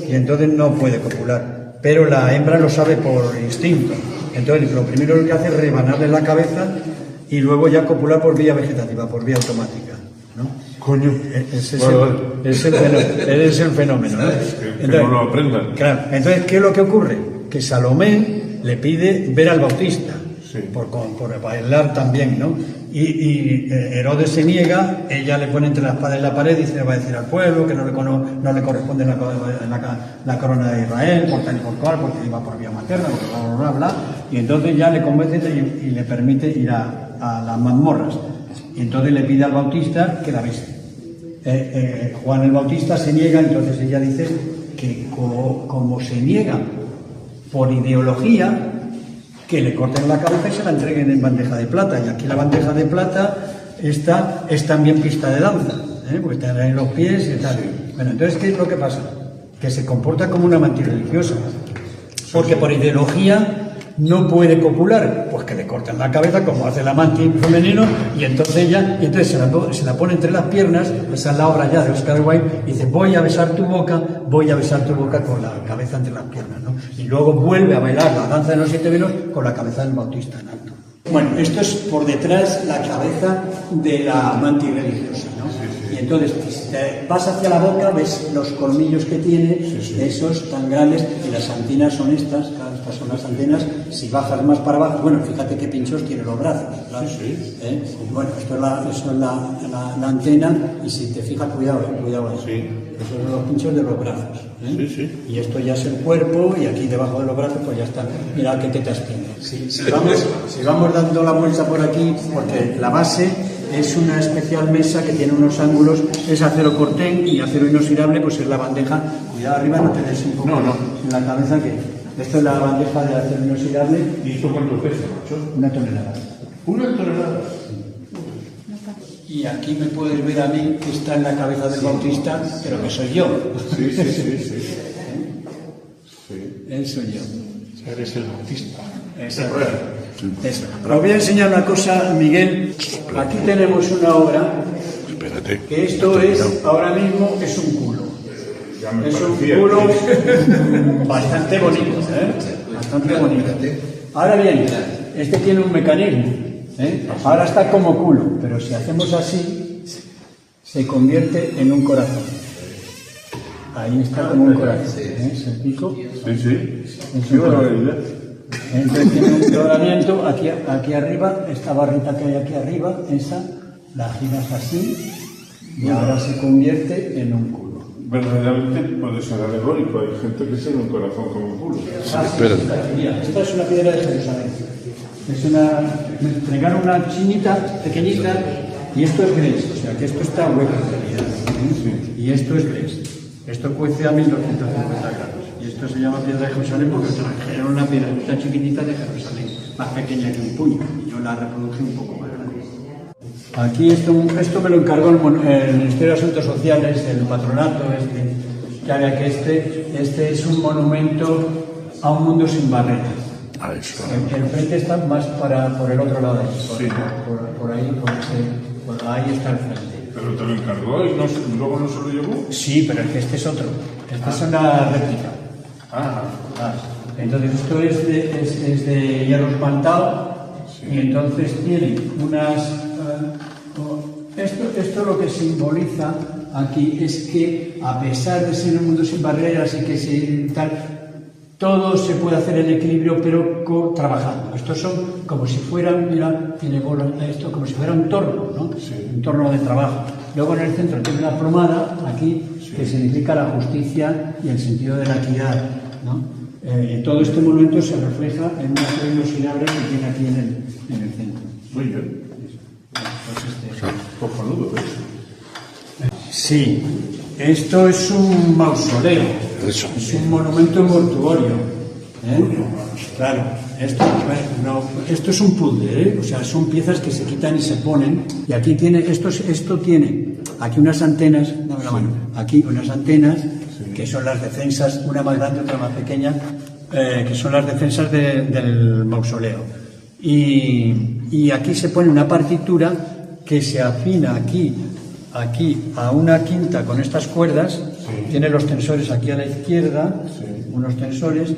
y entonces no puede copular, pero la hembra lo sabe por instinto. Entonces lo primero que hace es rebanarle la cabeza y luego ya copular por vía vegetativa, por vía automática, ¿no? Coño. Ese Vale. es el fenómeno, ¿no? Que no lo aprendan. Claro, entonces, ¿qué es lo que ocurre? Que Salomé le pide ver al Bautista, Sí. por bailar también, ¿no? Y Herodes se niega, ella le pone entre la espada y la pared, dice, le va a decir al pueblo que no le corresponde la corona de Israel, por tal y por cual, porque iba por vía materna, porque bla, bla, bla, bla. Y entonces ya le convence y le permite ir a las mazmorras. Y entonces le pide al Bautista que la bese. Juan el Bautista se niega, entonces ella dice que como se niega por ideología, que le corten la cabeza y se la entreguen en bandeja de plata. Y aquí la bandeja de plata es también pista de danza, porque están ahí los pies y tal. Bueno, entonces, ¿qué es lo que pasa? Que se comporta como una mantis religiosa, porque por ideología no puede copular, pues que le cortan la cabeza como hace la mantis femenino, y entonces se la pone entre las piernas. Esa es la obra ya de Oscar Wilde, y dice, voy a besar tu boca con la cabeza entre las piernas, ¿no? Y luego vuelve a bailar la danza de los 7 velos con la cabeza del Bautista en alto. Bueno, esto es por detrás la cabeza de la mantis religiosa, ¿no? Y entonces, si te vas hacia la boca, ves los colmillos que tiene, esos tan grandes, y las antenas son estas, claro, estas son las antenas. Si bajas más para abajo, bueno, fíjate qué pinchos tiene los brazos, claro. Bueno, esto es la antena, y si te fijas, cuidado ahí. Esos son los pinchos de los brazos. Y esto ya es el cuerpo, y aquí debajo de los brazos, pues ya está. Mira qué tetas tiene. Si vamos dando la vuelta por aquí, porque la base es una especial mesa que tiene unos ángulos, es acero cortén y acero inoxidable, pues es la bandeja. Cuidado arriba, no te des un poco en la cabeza, que esto es la bandeja de acero inoxidable. ¿Y esto cuánto pesa, macho? 1 tonelada. ¿1 tonelada? Y aquí me puedes ver a mí, que está en la cabeza del Bautista, pero que soy yo. Sí. Él soy yo. Eres el Bautista. Exacto. Eso. Os voy a enseñar una cosa, Miguel. Aquí tenemos una obra. Espérate. Que esto es, ahora mismo, es un culo. Ya me Es un parecía. culo bastante bonito, bastante bonito. Ahora bien, este tiene un mecanismo, ahora está como culo, pero si hacemos así, se convierte en un corazón. Ahí está como un corazón, ¿es el pico? Sí. Es un corazón. Entonces tiene un doblamiento aquí arriba, esta barrita que hay aquí arriba, esa, la giras así, y ahora se convierte en un culo. Verdaderamente puede ser alegórico. Hay gente que tiene un corazón como un culo. Mira, esta es una piedra de Jerusalén. Me entregaron una chinita pequeñita, y esto es gres, o sea que esto está hueco en realidad. Y esto es gres. Esto cuece a 1250 grados. Y esto se llama piedra de Jerusalén porque trajeron una piedra chiquitita de Jerusalén, más pequeña que un puño, y yo la reproduje un poco más grande. Aquí esto me lo encargó el Ministerio de Asuntos Sociales, el patronato, que haga que este es un monumento a un mundo sin barreras. El frente está más por el otro lado, por ahí está el frente. ¿Pero te lo encargó y luego no se lo llevó? Sí, pero es que este es otro. Esta es una réplica. Entonces esto es de hierro espantado, y entonces tiene unas... Esto lo que simboliza aquí es que, a pesar de ser un mundo sin barreras y que todo se puede hacer en equilibrio, pero trabajando. Estos son como si fueran, mira, tiene bolas, esto como si fuera un torno, ¿no? Un torno de trabajo. Luego en el centro tiene una plomada aquí, que significa la justicia y el sentido de la equidad, ¿no? Todo este monumento se refleja en un acero inoxidable que tiene aquí en el centro. Muy bien. Cojonudo, ¿ves? Sí, esto es un mausoleo, es un monumento mortuorio. Claro, esto es un puzzle, o sea, son piezas que se quitan y se ponen. Y aquí esto tiene aquí unas antenas, dame la mano, aquí unas antenas que son las defensas, una más grande, otra más pequeña, que son las defensas del mausoleo. Y aquí se pone una partitura que se afina aquí a una quinta con estas cuerdas, tiene los tensores aquí a la izquierda, unos tensores,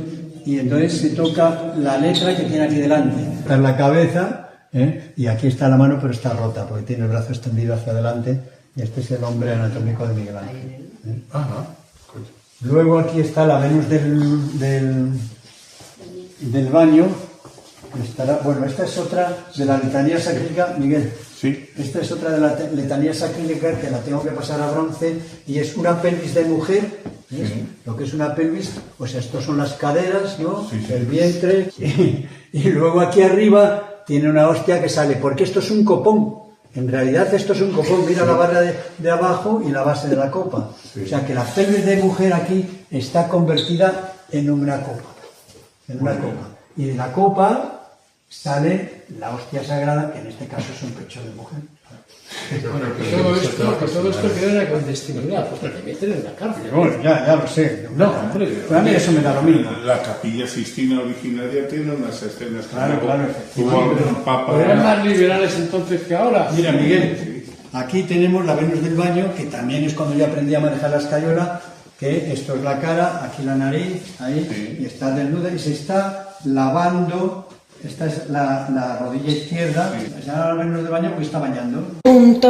y entonces se toca la letra que tiene aquí delante. Está en la cabeza, y aquí está la mano, pero está rota, porque tiene el brazo extendido hacia adelante, Y este es el hombre anatómico de Miguel Ángel. ¿eh? Ajá. Luego aquí está la Venus del baño. Bueno, esta es otra de la letanía sacrílica, Miguel. Sí. Esta es otra de la letanía sacrílica que la tengo que pasar a bronce y es una pelvis de mujer. ¿Ves? Sí. Lo que es una pelvis, o sea, estos son las caderas, ¿no? Sí, sí. El vientre. Y luego aquí arriba tiene una hostia que sale, porque esto es un copón. En realidad esto es un copón, mira la barra de abajo y la base de la copa. Sí. O sea que la pelvis de mujer aquí está convertida en una copa. En una copa. Y de la copa sale la hostia sagrada, que en este caso es un pecho de mujer. Bueno, que todo esto queda en la clandestinidad, porque te meten en la cárcel. Bueno, ya lo sé. No, hombre. Pero a mí eso me da lo mismo. La capilla Sistina originaria tiene unas escenas Claro, claro, tuvo algún papa. Eran más liberales entonces que ahora. Mira, Miguel, aquí tenemos la Venus del baño, que también es cuando yo aprendí a manejar la escayola, que esto es la cara, aquí la nariz, ahí, y está desnuda y se está lavando. Esta es la rodilla izquierda, se llama la Venus del baño porque está bañando. Punto.